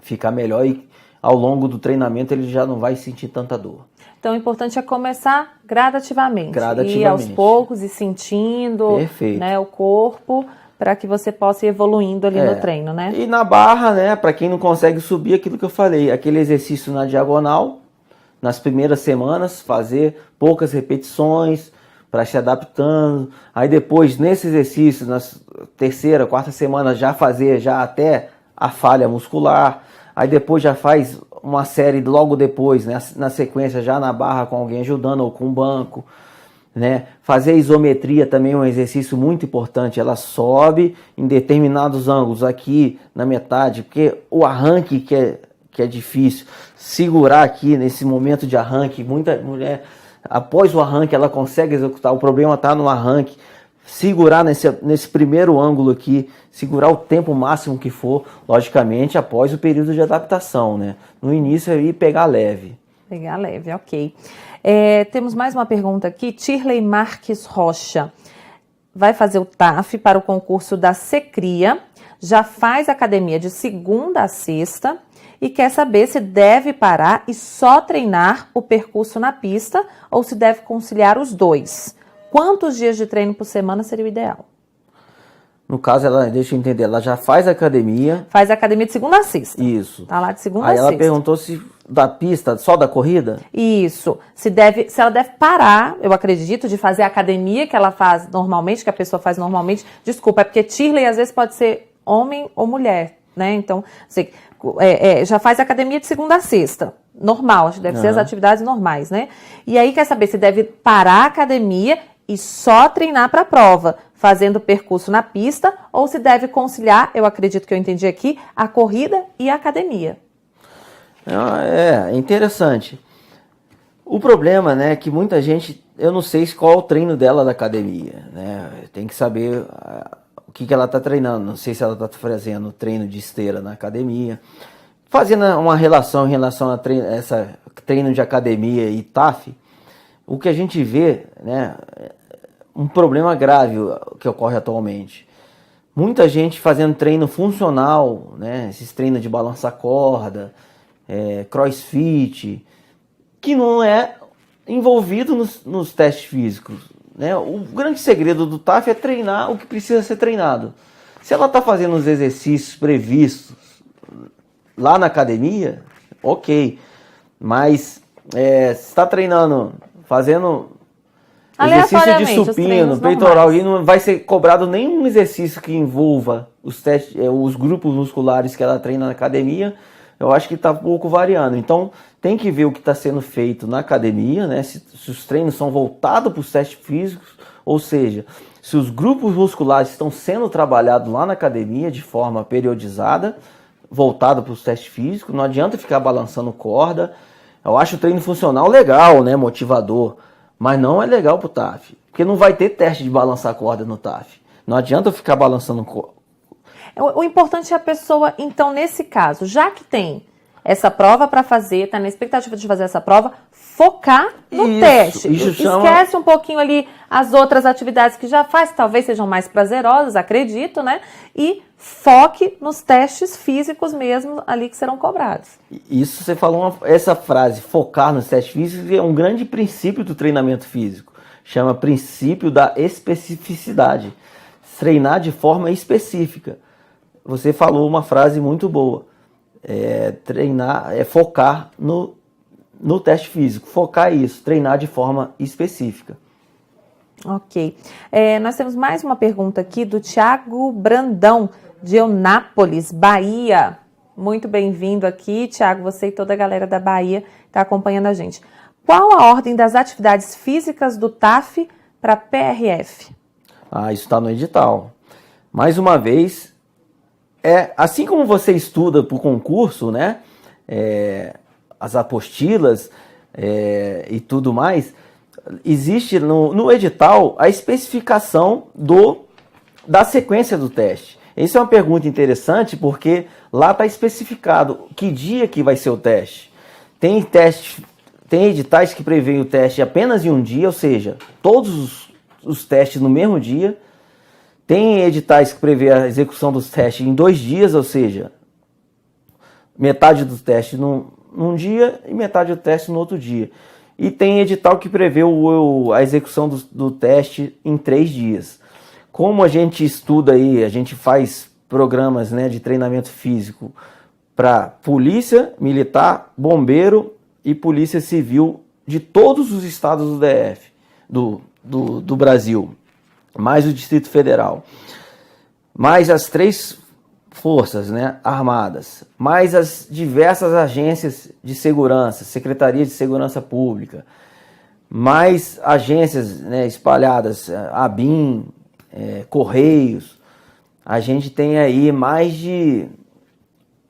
ficar melhor e ao longo do treinamento ele já não vai sentir tanta dor. Então o importante é começar gradativamente. Ir aos poucos e sentindo, né, o corpo, para que você possa ir evoluindo ali no treino, né? E na barra, né, para quem não consegue subir, aquilo que eu falei, aquele exercício na diagonal, nas primeiras semanas, fazer poucas repetições, para se adaptando. Aí depois, nesse exercício, na terceira, quarta semana, já fazer já até a falha muscular. Aí depois já faz uma série logo depois, né, na sequência, já na barra com alguém ajudando ou com um banco. Né? Fazer isometria também é um exercício muito importante. Ela sobe em determinados ângulos aqui na metade, porque o arranque que é difícil, segurar aqui nesse momento de arranque, muita mulher após o arranque ela consegue executar, o problema está no arranque, segurar nesse primeiro ângulo aqui, segurar o tempo máximo que for, logicamente após o período de adaptação, né? No início aí pegar leve. Pegar leve, ok. Temos mais uma pergunta aqui, Tirley Marques Rocha. Vai fazer o TAF para o concurso da Secria, já faz academia de segunda a sexta e quer saber se deve parar e só treinar o percurso na pista ou se deve conciliar os dois. Quantos dias de treino por semana seria o ideal? No caso, deixa eu entender, ela já faz academia. Faz academia de segunda a sexta. Isso. Tá lá de segunda a sexta. Aí ela perguntou se da pista, só da corrida? Isso. Se ela deve parar, eu acredito, de fazer a academia que ela faz normalmente, que a pessoa faz normalmente. Desculpa, é porque Tirley às vezes pode ser homem ou mulher, né? Então, assim, já faz academia de segunda a sexta. Normal, acho que deve ser as atividades normais, né? E aí quer saber se deve parar a academia e só treinar para a prova, fazendo o percurso na pista, ou se deve conciliar, eu acredito que eu entendi aqui, a corrida e a academia. É interessante. O problema, né, é que muita gente, eu não sei qual é o treino dela da academia, né? Tem que saber o que ela está treinando. Não sei se ela está fazendo treino de esteira na academia, fazendo uma relação em relação a treino de academia e TAF. O que a gente vê, né, um problema grave que ocorre atualmente. Muita gente fazendo treino funcional, né, esses treinos de balançar corda, crossfit, que não é envolvido nos testes físicos. Né? O grande segredo do TAF é treinar o que precisa ser treinado. Se ela está fazendo os exercícios previstos lá na academia, ok. Mas se está treinando, fazendo exercício de supino, peitoral, e não vai ser cobrado nenhum exercício que envolva os grupos musculares que ela treina na academia, eu acho que está um pouco variando. Então, tem que ver o que está sendo feito na academia, né? Se os treinos são voltados para os testes físicos, ou seja, se os grupos musculares estão sendo trabalhados lá na academia de forma periodizada, voltado para os testes físicos, não adianta ficar balançando corda. Eu acho o treino funcional legal, né? Motivador, mas não é legal para o TAF, porque não vai ter teste de balançar corda no TAF. Não adianta eu ficar balançando corda. O importante é a pessoa, então, nesse caso, já que tem essa prova para fazer, está na expectativa de fazer essa prova, focar no teste. Esquece um pouquinho ali as outras atividades que já faz, talvez sejam mais prazerosas, acredito, né? E foque nos testes físicos mesmo ali que serão cobrados. Isso, você falou essa frase, focar nos testes físicos, é um grande princípio do treinamento físico. Chama princípio da especificidade. Treinar de forma específica. Você falou uma frase muito boa. Treinar, focar no teste físico. Focar isso, treinar de forma específica. Ok. Nós temos mais uma pergunta aqui do Thiago Brandão, de Eunápolis, Bahia. Muito bem-vindo aqui, Thiago, você e toda a galera da Bahia está acompanhando a gente. Qual a ordem das atividades físicas do TAF para PRF? Isso está no edital. Mais uma vez, assim como você estuda para o concurso, né? As apostilas e tudo mais, existe no edital a especificação da sequência do teste. Isso é uma pergunta interessante porque lá está especificado que dia que vai ser o teste. Tem editais que prevêem o teste apenas em um dia, ou seja, todos os testes no mesmo dia. Tem editais que prevê a execução dos testes em 2 dias, ou seja, metade do teste num dia e metade do teste no outro dia. E tem edital que prevê a execução do teste em 3 dias. Como a gente estuda aí, a gente faz programas, né, de treinamento físico para polícia militar, bombeiro e polícia civil de todos os estados do DF. do Brasil, mais o Distrito Federal, mais as 3 forças, né, armadas, mais as diversas agências de segurança, Secretaria de Segurança Pública, mais agências, né, espalhadas, ABIN, Correios, a gente tem aí mais de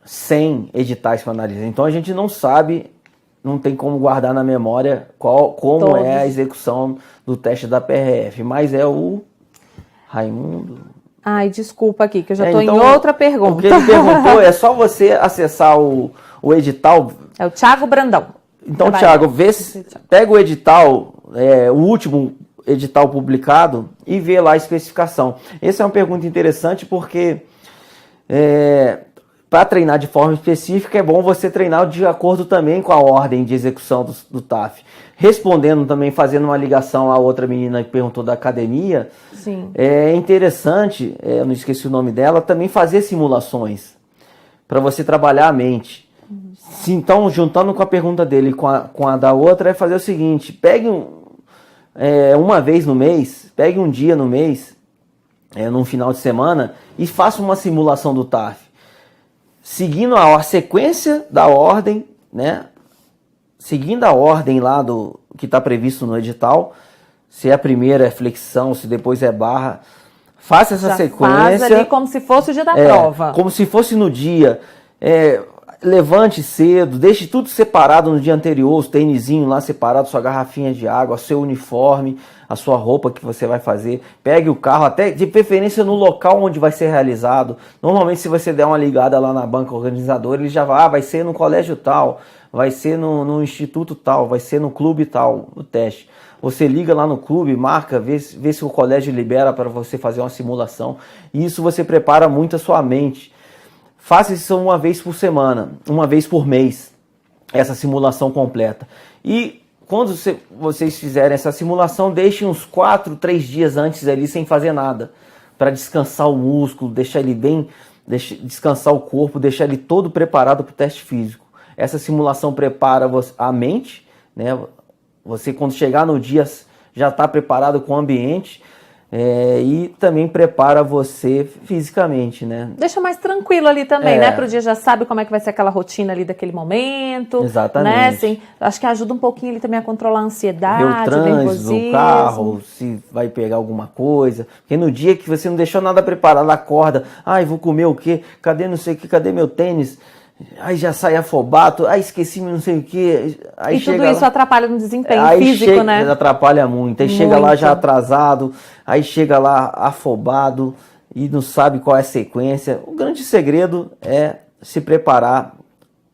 100 editais para analisar. Então a gente não sabe, não tem como guardar na memória como Todos. é a execução do teste da PRF, mas é o Raimundo. Ai, desculpa aqui, que eu já estou Então, em outra pergunta. O que ele perguntou é só você acessar o edital. É o Thiago Brandão. Então, Thiago, pega o edital, o último edital publicado e vê lá a especificação. Essa é uma pergunta interessante porque para treinar de forma específica é bom você treinar de acordo também com a ordem de execução do TAF. Respondendo também, fazendo uma ligação à outra menina que perguntou da academia, sim, é interessante, eu não esqueci o nome dela, também fazer simulações para você trabalhar a mente. Então, juntando com a pergunta dele com a da outra, é fazer o seguinte: pegue uma vez no mês, pegue um dia no mês, num final de semana, e faça uma simulação do TAF, seguindo a sequência da ordem, né? Seguindo a ordem lá do que está previsto no edital, se a primeira é flexão, se depois é barra, faça essa sequência. Faz ali como se fosse o dia da prova. Como se fosse no dia. Levante cedo, deixe tudo separado no dia anterior, os tênisinhos lá separados, sua garrafinha de água, seu uniforme, a sua roupa que você vai fazer. Pegue o carro, até de preferência no local onde vai ser realizado. Normalmente, se você der uma ligada lá na banca organizadora, ele já vai ser no colégio tal, vai ser no instituto tal, vai ser no clube tal, o teste. Você liga lá no clube, marca, vê se o colégio libera para você fazer uma simulação. E isso você prepara muito a sua mente. Faça isso uma vez por semana, uma vez por mês, essa simulação completa. E quando vocês fizerem essa simulação, deixem uns 3 dias antes ali sem fazer nada, para descansar o músculo, deixar ele descansar o corpo, deixar ele todo preparado para o teste físico. Essa simulação prepara a mente, né? Você, quando chegar no dia, já está preparado com o ambiente. E também prepara você fisicamente, né? Deixa mais tranquilo ali também, né? Pro dia já sabe como é que vai ser aquela rotina ali daquele momento. Exatamente. Né? Assim, acho que ajuda um pouquinho ali também a controlar a ansiedade, ver o trânsito, nervosismo. o carro, se vai pegar alguma coisa. Porque no dia que você não deixou nada preparado, acorda, vou comer o quê? Cadê não sei o quê? Cadê meu tênis? Aí já sai afobado, esqueci não sei o que. E tudo isso atrapalha no desempenho físico, né? Atrapalha muito. Aí chega lá já atrasado, aí chega lá afobado e não sabe qual é a sequência. O grande segredo é se preparar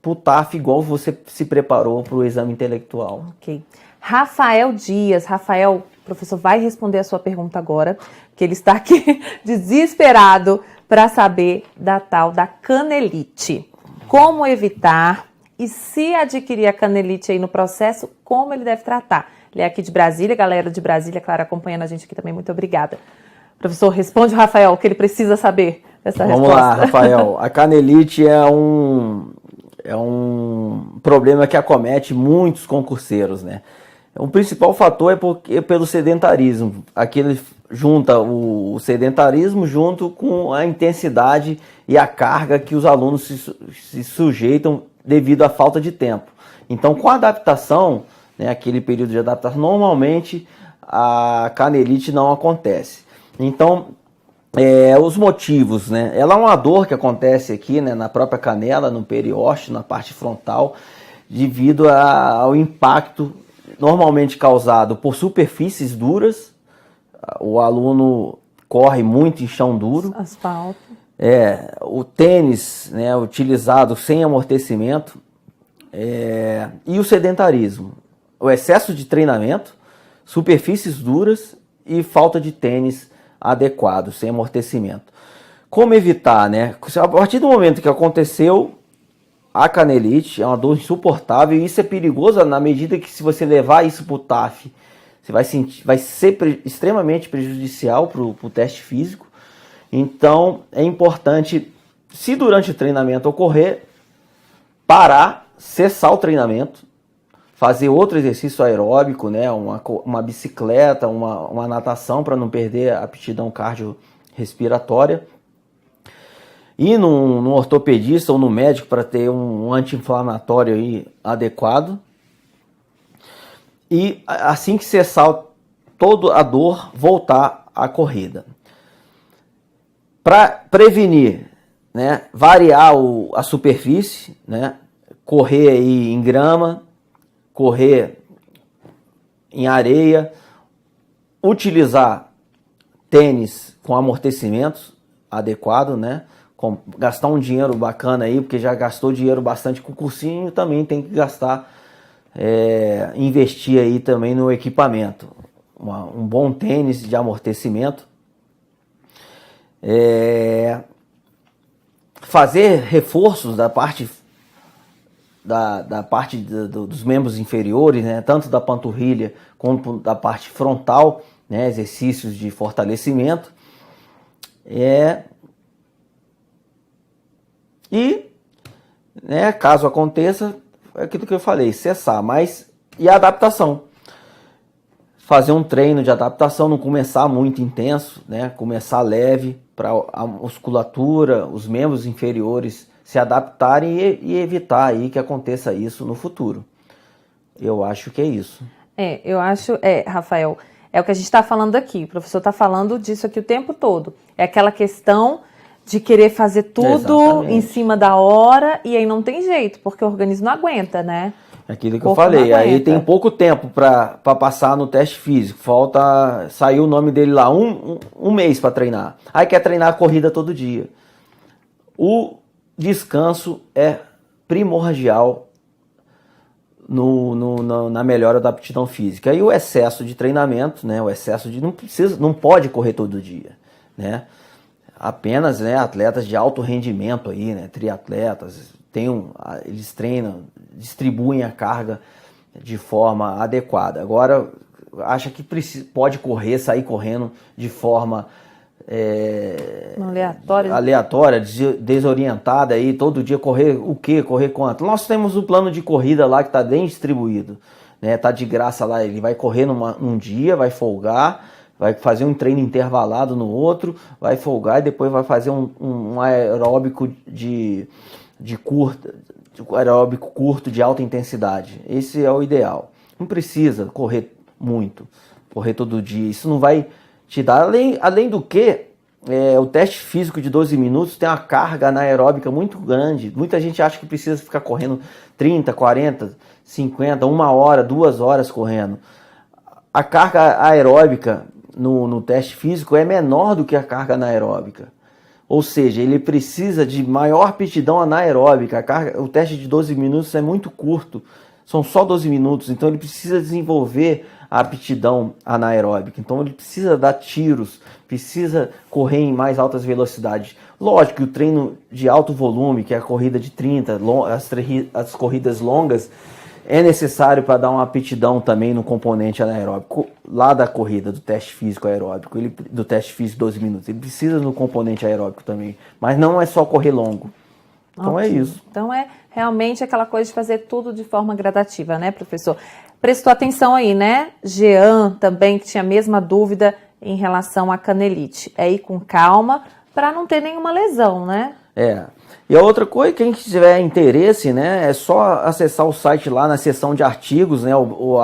para o TAF igual você se preparou para o exame intelectual. Ok. Rafael Dias. Rafael, o professor vai responder a sua pergunta agora, que ele está aqui desesperado para saber da tal da canelite. Como evitar e se adquirir a canelite aí no processo, como ele deve tratar? Ele é aqui de Brasília, galera de Brasília, claro, acompanhando a gente aqui também, muito obrigada. Professor, responde o Rafael, o que ele precisa saber dessa resposta. Vamos lá, Rafael. A canelite é um problema que acomete muitos concurseiros, né? O principal fator é pelo sedentarismo. Aqui ele junta o sedentarismo junto com a intensidade e a carga que os alunos se sujeitam devido à falta de tempo. Então, com a adaptação, né, aquele período de adaptação, normalmente a canelite não acontece. Então, os motivos, né? Ela é uma dor que acontece aqui, né, na própria canela, no periósteo, na parte frontal, devido ao impacto normalmente causado por superfícies duras. O aluno corre muito em chão duro. Asfalto. O tênis, né, utilizado sem amortecimento, e o sedentarismo. O excesso de treinamento, superfícies duras e falta de tênis adequado, sem amortecimento. Como evitar, né? A partir do momento que aconteceu a canelite, é uma dor insuportável e isso é perigoso na medida que, se você levar isso para o TAF, você vai ser extremamente prejudicial para o teste físico. Então, é importante, se durante o treinamento ocorrer, parar, cessar o treinamento, fazer outro exercício aeróbico, né? Uma bicicleta, uma natação para não perder a aptidão cardiorrespiratória. Ir num ortopedista ou no médico para ter um anti-inflamatório aí adequado. E assim que cessar toda a dor, voltar à corrida. Para prevenir, né, variar a superfície, né, correr aí em grama, correr em areia, utilizar tênis com amortecimentos adequado, né, gastar um dinheiro bacana aí, porque já gastou dinheiro bastante com o cursinho, também tem que gastar, investir aí também no equipamento. Um bom tênis de amortecimento. Fazer reforços da parte dos membros inferiores, né, tanto da panturrilha quanto da parte frontal, né, exercícios de fortalecimento. E, né, caso aconteça, é aquilo que eu falei, cessar. E a adaptação. Fazer um treino de adaptação, não começar muito intenso, né? Começar leve para a musculatura, os membros inferiores se adaptarem e evitar aí que aconteça isso no futuro. Eu acho que é isso. Eu acho, Rafael, é o que a gente está falando aqui. O professor está falando disso aqui o tempo todo. É aquela questão de querer fazer tudo em cima da hora e aí não tem jeito, porque o organismo não aguenta, né? Aquilo que eu falei, aí tem pouco tempo para passar no teste físico, saiu o nome dele lá, um mês para treinar, aí quer treinar a corrida todo dia. O descanso é primordial na melhora da aptidão física, e o excesso de treinamento, né, não pode correr todo dia, né, apenas, né, atletas de alto rendimento aí, né, triatletas, eles treinam, distribuem a carga de forma adequada. Agora, acha que pode sair correndo de forma aleatória, desorientada, aí, todo dia correr o quê? Correr quanto? Nós temos um plano de corrida lá que está bem distribuído, né? Tá de graça lá, ele vai correr num dia, vai folgar, vai fazer um treino intervalado no outro, vai folgar e depois vai fazer um aeróbico aeróbico curto de alta intensidade. Esse é o ideal. Não precisa correr muito, correr todo dia. Isso não vai te dar, além do que, o teste físico de 12 minutos tem uma carga anaeróbica muito grande. Muita gente acha que precisa ficar correndo 30, 40, 50, 1 hora, 2 horas correndo. A carga aeróbica no teste físico é menor do que a carga anaeróbica. Ou seja, ele precisa de maior aptidão anaeróbica. O teste de 12 minutos é muito curto, são só 12 minutos, então ele precisa desenvolver a aptidão anaeróbica. Então ele precisa dar tiros, precisa correr em mais altas velocidades. Lógico que o treino de alto volume, que é a corrida de 30, as corridas longas, é necessário para dar uma aptidão também no componente anaeróbico, lá da corrida, do teste físico aeróbico, do teste físico 12 minutos. Ele precisa do componente aeróbico também, mas não é só correr longo. Então é isso. Então é realmente aquela coisa de fazer tudo de forma gradativa, né, professor? Prestou atenção aí, né? Jean também, que tinha a mesma dúvida em relação à canelite. É ir com calma para não ter nenhuma lesão, né? E a outra coisa, quem tiver interesse, né, é só acessar o site lá na seção de artigos, né,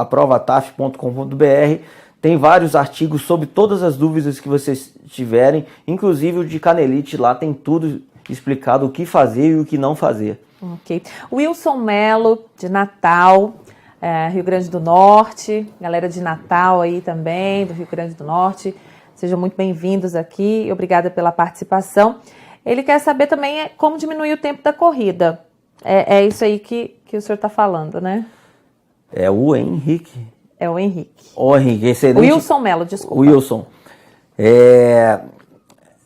aprovataf.com.br. Tem vários artigos sobre todas as dúvidas que vocês tiverem, inclusive o de canelite, lá tem tudo explicado o que fazer e o que não fazer. Ok. Wilson Melo, de Natal, Rio Grande do Norte, galera de Natal aí também, do Rio Grande do Norte, sejam muito bem-vindos aqui, obrigada pela participação. Ele quer saber também como diminuir o tempo da corrida. É isso aí que o senhor está falando, né? É o Henrique. É o Henrique. O Henrique, excelente. Wilson Melo, desculpa. Wilson.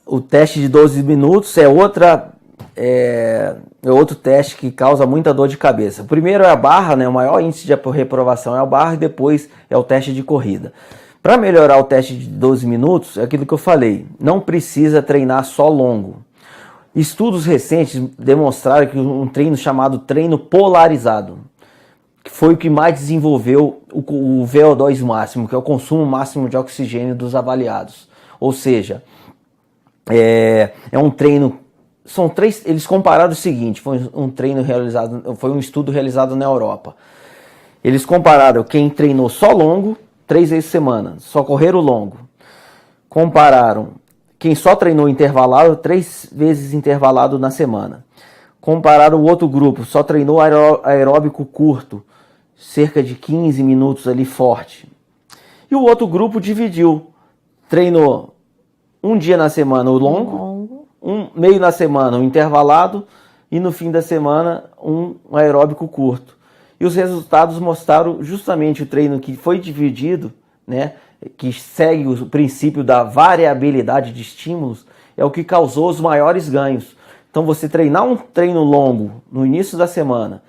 O teste de 12 minutos é outro teste que causa muita dor de cabeça. O primeiro é a barra, né? O maior índice de reprovação é a barra e depois é o teste de corrida. Para melhorar o teste de 12 minutos, é aquilo que eu falei, não precisa treinar só longo. Estudos recentes demonstraram que um treino chamado treino polarizado, foi o que mais desenvolveu o VO2 máximo, que é o consumo máximo de oxigênio dos avaliados. Ou seja, é um treino. Eles compararam o seguinte: foi um estudo realizado na Europa. Eles compararam quem treinou só longo, 3 vezes por semana, só correram longo. Compararam quem só treinou intervalado, 3 vezes intervalado na semana. Compararam o outro grupo, só treinou aeróbico curto, cerca de 15 minutos ali forte. E o outro grupo dividiu, treinou um dia na semana o longo, meio na semana o intervalado e no fim da semana um aeróbico curto. E os resultados mostraram justamente o treino que foi dividido, né, que segue o princípio da variabilidade de estímulos, é o que causou os maiores ganhos. Então você treinar um treino longo no início da semana,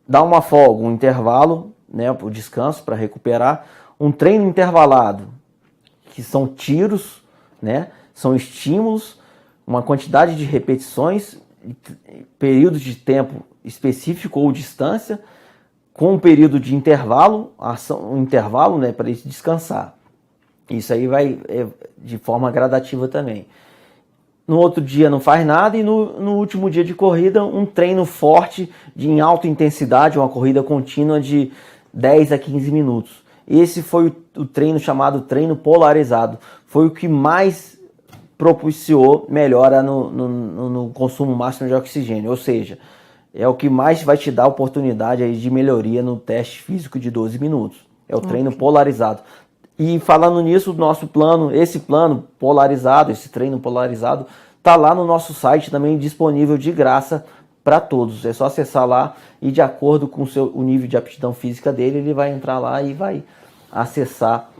dar uma folga, um intervalo, né, o descanso para recuperar, um treino intervalado, que são tiros, né, são estímulos, uma quantidade de repetições, períodos de tempo específico ou distância, com um período de intervalo, um intervalo, né, para ele descansar. Isso aí vai de forma gradativa também. No outro dia não faz nada e no último dia de corrida um treino forte em alta intensidade, uma corrida contínua de 10 a 15 minutos. Esse foi o treino chamado treino polarizado. Foi o que mais propiciou melhora no consumo máximo de oxigênio, ou seja, é o que mais vai te dar oportunidade aí de melhoria no teste físico de 12 minutos. É o treino polarizado. E falando nisso, nosso plano, esse plano polarizado, esse treino polarizado, tá lá no nosso site também disponível de graça para todos. É só acessar lá e de acordo com o nível de aptidão física dele, ele vai entrar lá e vai acessar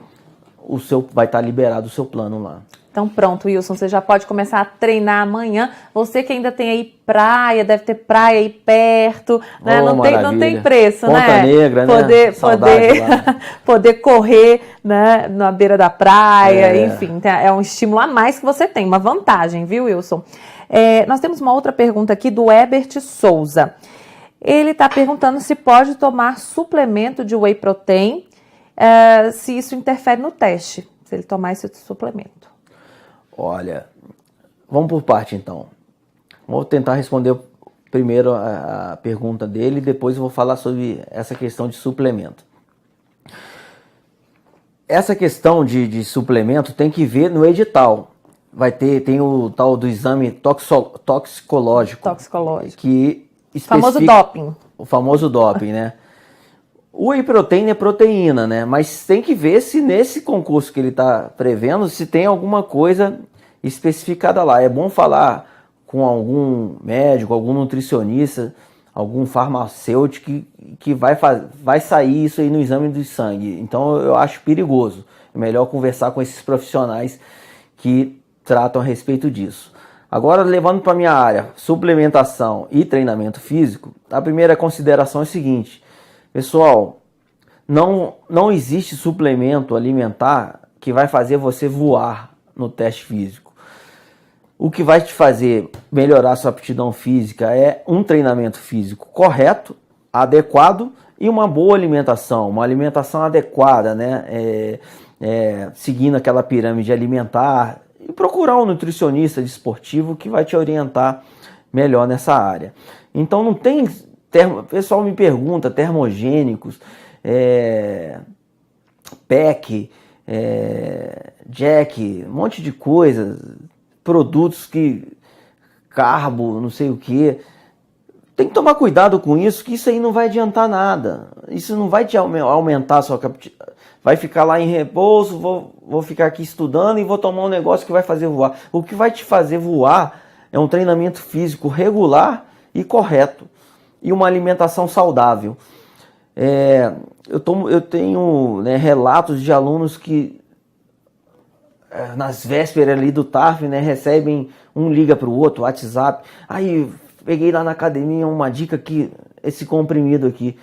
vai estar liberado o seu plano lá. Então pronto, Wilson, você já pode começar a treinar amanhã. Você que ainda tem aí praia, deve ter praia aí perto, né? Não tem preço, Ponta né? Negra, né? Poder correr, né? Na beira da praia, enfim, é um estímulo a mais que você tem, uma vantagem, viu, Wilson? Nós temos uma outra pergunta aqui do Ebert Souza. Ele está perguntando se pode tomar suplemento de whey protein, se isso interfere no teste, se ele tomar esse suplemento. Olha, vamos por parte então. Vou tentar responder primeiro a pergunta dele, depois eu vou falar sobre essa questão de suplemento. Essa questão de suplemento tem que ver no edital. Tem o tal do exame toxicológico. Que famoso doping. O famoso doping, né? O whey protein é proteína, né? Mas tem que ver se nesse concurso que ele está prevendo, se tem alguma coisa especificada lá. É bom falar com algum médico, algum nutricionista, algum farmacêutico que vai sair isso aí no exame de sangue. Então eu acho perigoso. É melhor conversar com esses profissionais que tratam a respeito disso. Agora, levando para a minha área, suplementação e treinamento físico, a primeira consideração é a seguinte: pessoal, não existe suplemento alimentar que vai fazer você voar no teste físico. O que vai te fazer melhorar sua aptidão física é um treinamento físico correto, adequado e uma boa alimentação, uma alimentação adequada, né? Seguindo aquela pirâmide alimentar e procurar um nutricionista desportivo que vai te orientar melhor nessa área. Então não tem... O pessoal me pergunta, termogênicos, PEC, Jack, um monte de coisa, produtos carbo, não sei o que. Tem que tomar cuidado com isso, que isso aí não vai adiantar nada. Isso não vai te aumentar a sua capacidade. Vai ficar lá em repouso, vou ficar aqui estudando e vou tomar um negócio que vai fazer voar. O que vai te fazer voar é um treinamento físico regular e correto. E uma alimentação saudável. Eu tenho, né, relatos de alunos que nas vésperas ali do TAF, né, recebem, um liga para o outro, WhatsApp. Aí peguei lá na academia uma dica aqui, esse comprimido aqui.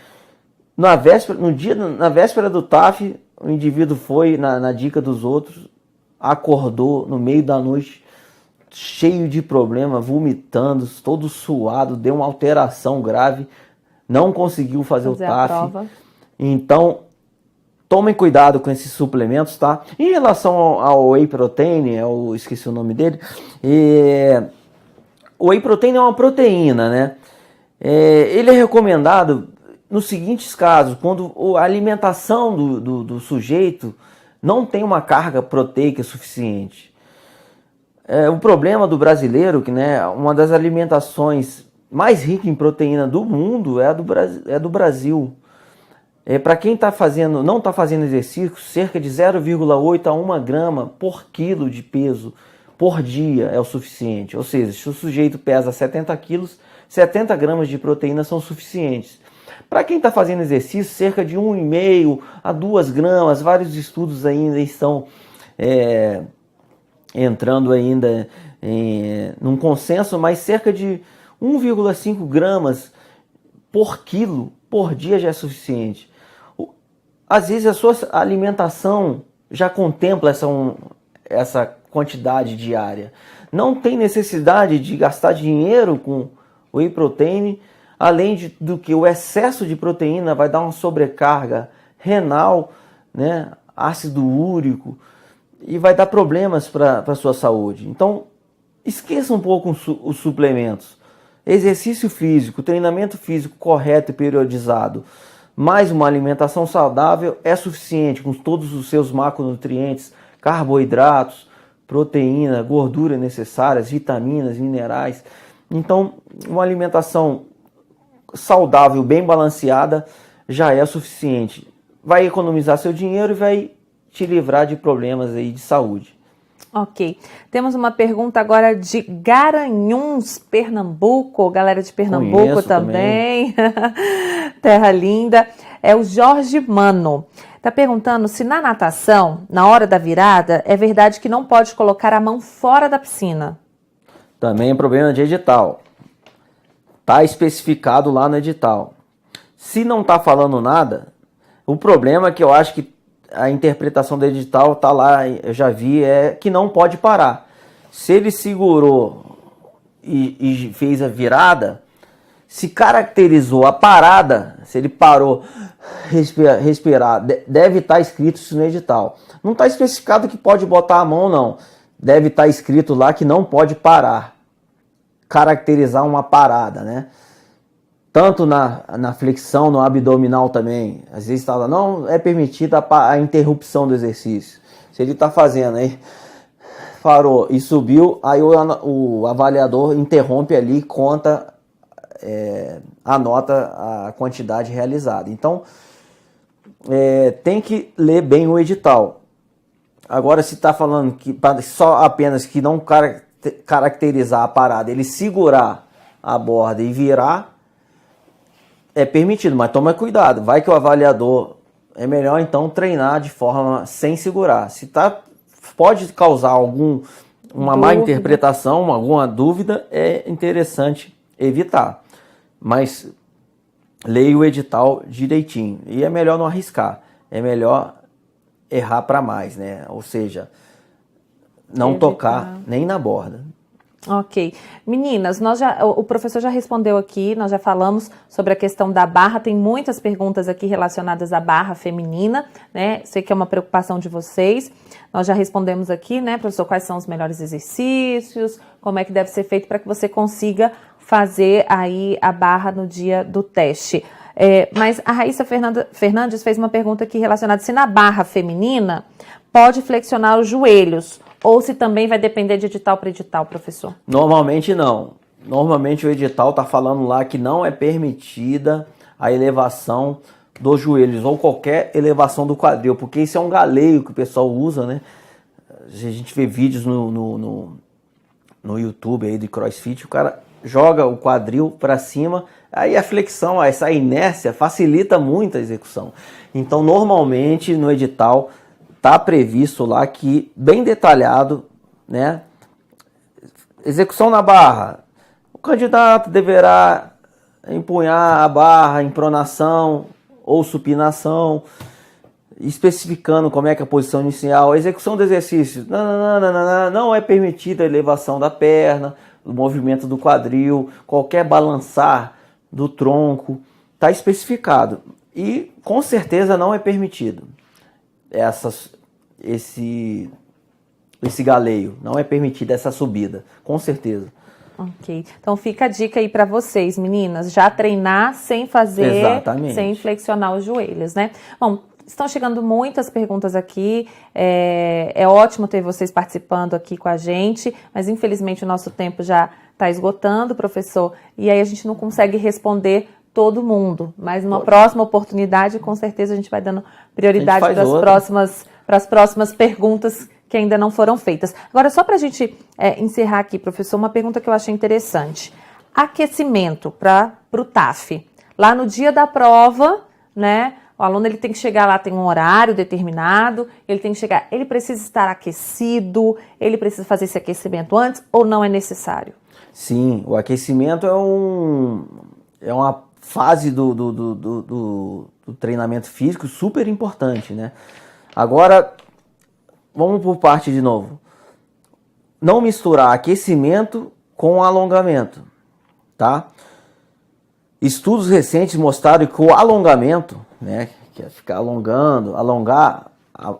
Na véspera do TAF, o indivíduo foi na dica dos outros, acordou no meio da noite, cheio de problema, vomitando, todo suado, deu uma alteração grave não conseguiu fazer o a TAF. prova. Então, tomem cuidado com esses suplementos, tá? Em relação ao Whey Protein, eu esqueci o nome dele, o Whey Protein é uma proteína, né? Ele é recomendado nos seguintes casos, quando a alimentação do sujeito não tem uma carga proteica suficiente. O problema do brasileiro, que, né, uma das alimentações mais ricas em proteína do mundo é do Brasil. Para quem não está fazendo exercício, cerca de 0,8 a 1 grama por quilo de peso por dia é o suficiente. Ou seja, se o sujeito pesa 70 quilos, 70 gramas de proteína são suficientes. Para quem está fazendo exercício, cerca de 1,5 a 2 gramas, vários estudos ainda estão entrando ainda num consenso, mas cerca de 1,5 gramas por quilo por dia já é suficiente. Às vezes a sua alimentação já contempla essa quantidade diária. Não tem necessidade de gastar dinheiro com Whey Protein, além do que o excesso de proteína vai dar uma sobrecarga renal, né, ácido úrico, e vai dar problemas para a sua saúde. Então, esqueça um pouco os suplementos. Exercício físico, treinamento físico correto e periodizado, mais uma alimentação saudável é suficiente, com todos os seus macronutrientes, carboidratos, proteína, gordura necessárias, vitaminas, minerais. Então, uma alimentação saudável, bem balanceada, já é suficiente. Vai economizar seu dinheiro e vai te livrar de problemas aí de saúde. Ok. Temos uma pergunta agora de Garanhuns, Pernambuco. Galera de Pernambuco Conheço também. Terra linda. É o Jorge Mano. Está perguntando se na natação, na hora da virada, é verdade que não pode colocar a mão fora da piscina. Também é problema de edital. Está especificado lá no edital. Se não está falando nada, o problema é que eu acho que a interpretação do edital está lá, eu já vi, é que não pode parar. Se ele segurou e fez a virada, se caracterizou a parada, se ele parou, respirar, deve estar escrito isso no edital. Não está especificado que pode botar a mão, não. Deve estar escrito lá que não pode parar. Caracterizar uma parada, né? Tanto na flexão, no abdominal também. Às vezes está lá, não é permitida a interrupção do exercício. Se ele está fazendo aí, parou e subiu, aí o avaliador interrompe ali, conta, anota a quantidade realizada. Então, tem que ler bem o edital. Agora, se está falando que só apenas que não caracterizar a parada, ele segurar a borda e virar, é permitido, mas toma cuidado. Vai que o avaliador é melhor então treinar de forma sem segurar. Se pode causar uma má interpretação, alguma dúvida, é interessante evitar. Mas leia o edital direitinho. E é melhor não arriscar. É melhor errar para mais, né? Ou seja, não tocar nem na borda. Ok. Meninas, o professor já respondeu aqui, nós já falamos sobre a questão da barra, tem muitas perguntas aqui relacionadas à barra feminina, né? Sei que é uma preocupação de vocês. Nós já respondemos aqui, né, professor, quais são os melhores exercícios, como é que deve ser feito para que você consiga fazer aí a barra no dia do teste. Mas a Raíssa Fernandes fez uma pergunta aqui relacionada se na barra feminina pode flexionar os joelhos, ou se também vai depender de edital para edital, professor? Normalmente não. Normalmente o edital está falando lá que não é permitida a elevação dos joelhos ou qualquer elevação do quadril, porque isso é um galeio que o pessoal usa, né? A gente vê vídeos no YouTube aí de CrossFit, o cara joga o quadril para cima, aí a flexão, essa inércia facilita muito a execução. Então, normalmente no edital está previsto lá que, bem detalhado, né? Execução na barra. O candidato deverá empunhar a barra em pronação ou supinação, especificando como é que é a posição inicial. A execução do exercício. Não é permitida a elevação da perna, o movimento do quadril, qualquer balançar do tronco, está especificado. E com certeza não é permitido esse galeio, não é permitida essa subida, com certeza. Ok, então fica a dica aí para vocês, meninas, já treinar sem fazer, Exatamente. Sem flexionar os joelhos, né? Bom, estão chegando muitas perguntas aqui, é ótimo ter vocês participando aqui com a gente, mas infelizmente o nosso tempo já está esgotando, professor, e aí a gente não consegue responder todo mundo, mas numa próxima oportunidade, com certeza a gente vai dando prioridade para as próximas perguntas que ainda não foram feitas. Agora, só para a gente encerrar aqui, professor, uma pergunta que eu achei interessante. Aquecimento para o TAF. Lá no dia da prova, né, o aluno ele tem que chegar lá, tem um horário determinado, ele tem que chegar, ele precisa estar aquecido, ele precisa fazer esse aquecimento antes ou não é necessário? Sim, o aquecimento é uma fase do treinamento físico super importante, né? Agora, vamos por parte de novo. Não misturar aquecimento com alongamento, tá? Estudos recentes mostraram que o alongamento, né, que é ficar alongar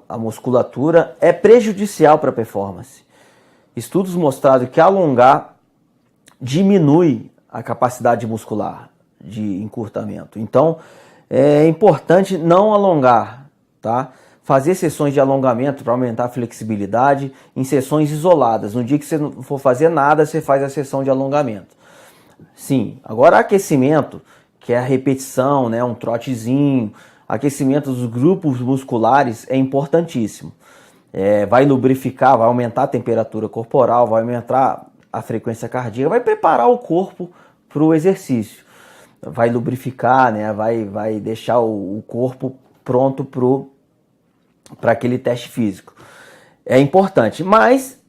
a musculatura, é prejudicial para a performance. Estudos mostraram que alongar diminui a capacidade muscular de encurtamento. Então, é importante não alongar, tá? Fazer sessões de alongamento para aumentar a flexibilidade em sessões isoladas. No dia que você não for fazer nada, você faz a sessão de alongamento. Sim, agora aquecimento, que é a repetição, né, um trotezinho, aquecimento dos grupos musculares é importantíssimo. Vai lubrificar, vai aumentar a temperatura corporal, vai aumentar a frequência cardíaca, vai preparar o corpo para o exercício. Vai lubrificar, né, vai deixar o corpo pronto para aquele teste físico. É importante, mas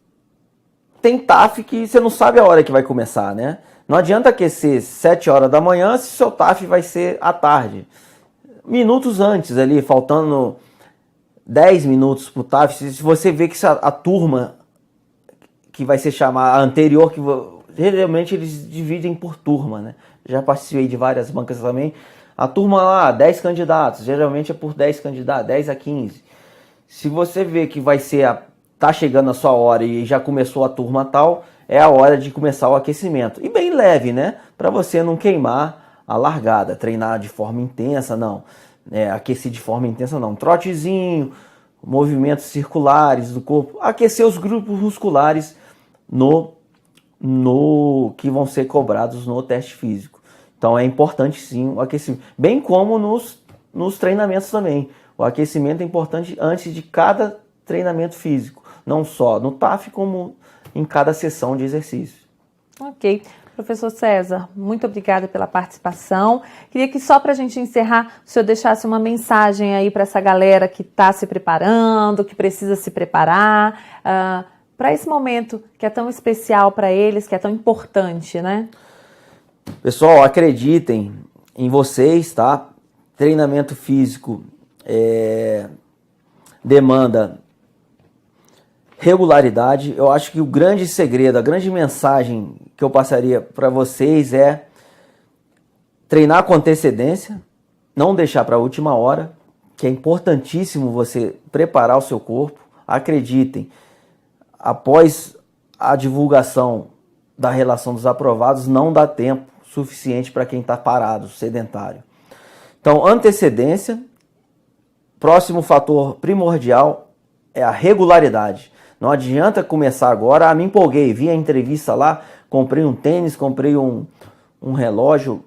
tem TAF que você não sabe a hora que vai começar, né? Não adianta aquecer 7 horas da manhã se seu TAF vai ser à tarde. Minutos antes ali, faltando 10 minutos para o TAF, se você vê que a turma que vai ser chamada, a anterior, que geralmente eles dividem por turma, né? Já participei de várias bancas também. A turma lá, 10 candidatos, geralmente é por 10 candidatos, 10 a 15. Se você vê que tá chegando a sua hora e já começou a turma tal, é a hora de começar o aquecimento. E bem leve, né? Para você não queimar a largada, treinar de forma intensa, não. Aquecer de forma intensa, não. Trotezinho, movimentos circulares do corpo, aquecer os grupos musculares que vão ser cobrados no teste físico. Então é importante sim o aquecimento, bem como nos treinamentos também. O aquecimento é importante antes de cada treinamento físico, não só no TAF como em cada sessão de exercício. Ok. Professor César, muito obrigada pela participação. Queria que só para a gente encerrar, o senhor deixasse uma mensagem aí para essa galera que está se preparando, que precisa se preparar, para esse momento que é tão especial para eles, que é tão importante, né? Pessoal, acreditem em vocês, tá? Treinamento físico demanda regularidade. Eu acho que o grande segredo, a grande mensagem que eu passaria para vocês é treinar com antecedência, não deixar para a última hora, que é importantíssimo você preparar o seu corpo. Acreditem, após a divulgação da relação dos aprovados, não dá tempo suficiente para quem está parado, sedentário. Então, antecedência. Próximo fator primordial é a regularidade. Não adianta começar agora, me empolguei, vi a entrevista lá, comprei um tênis, comprei um relógio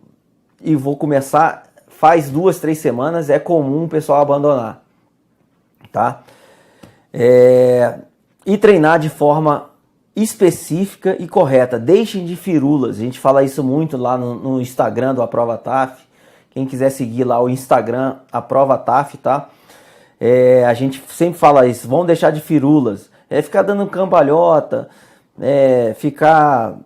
e vou começar, faz 2, 3 semanas, é comum o pessoal abandonar, tá? E treinar de forma específica e correta, deixem de firulas, a gente fala isso muito lá no Instagram do Aprova TAF, quem quiser seguir lá o Instagram Aprova TAF, tá? A gente sempre fala isso, vão deixar de firulas, ficar dando cambalhota, ficar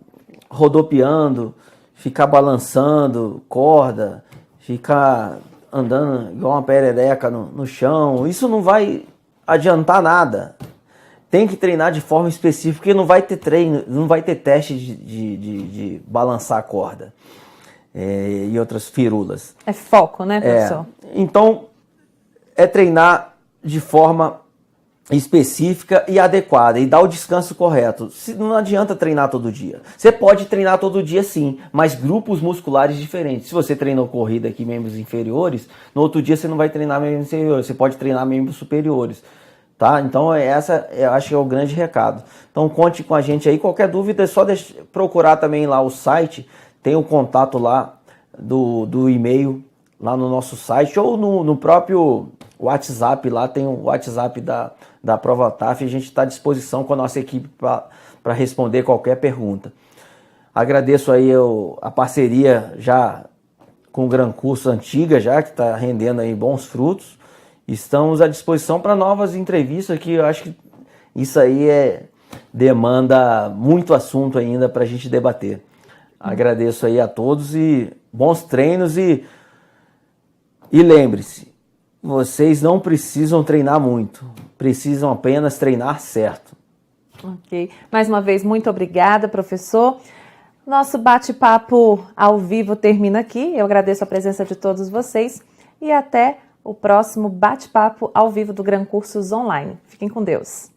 rodopiando, ficar balançando corda, ficar andando igual uma perereca no chão, isso não vai adiantar nada. Tem que treinar de forma específica, porque não vai ter treino, não vai ter teste de balançar a corda. e outras firulas. É foco, né, professor? Então, é treinar de forma específica e adequada e dar o descanso correto. Não adianta treinar todo dia. Você pode treinar todo dia sim, mas grupos musculares diferentes. Se você treinou corrida aqui, membros inferiores, no outro dia você não vai treinar membros inferiores, você pode treinar membros superiores. Tá? Então eu acho que é o grande recado. Então conte com a gente aí, qualquer dúvida é só procurar também lá o site, tem o contato lá do e-mail lá no nosso site ou no próprio WhatsApp, lá tem o WhatsApp da Prova TAF, a gente está à disposição com a nossa equipe para responder qualquer pergunta. Agradeço aí a parceria já com o Gran Curso antiga, já que está rendendo aí bons frutos. Estamos à disposição para novas entrevistas, que eu acho que isso aí demanda muito assunto ainda para a gente debater. Agradeço aí a todos e bons treinos e lembre-se, vocês não precisam treinar muito, precisam apenas treinar certo. Ok. Mais uma vez, muito obrigada, professor. Nosso bate-papo ao vivo termina aqui. Eu agradeço a presença de todos vocês e até o próximo bate-papo ao vivo do Gran Cursos Online. Fiquem com Deus.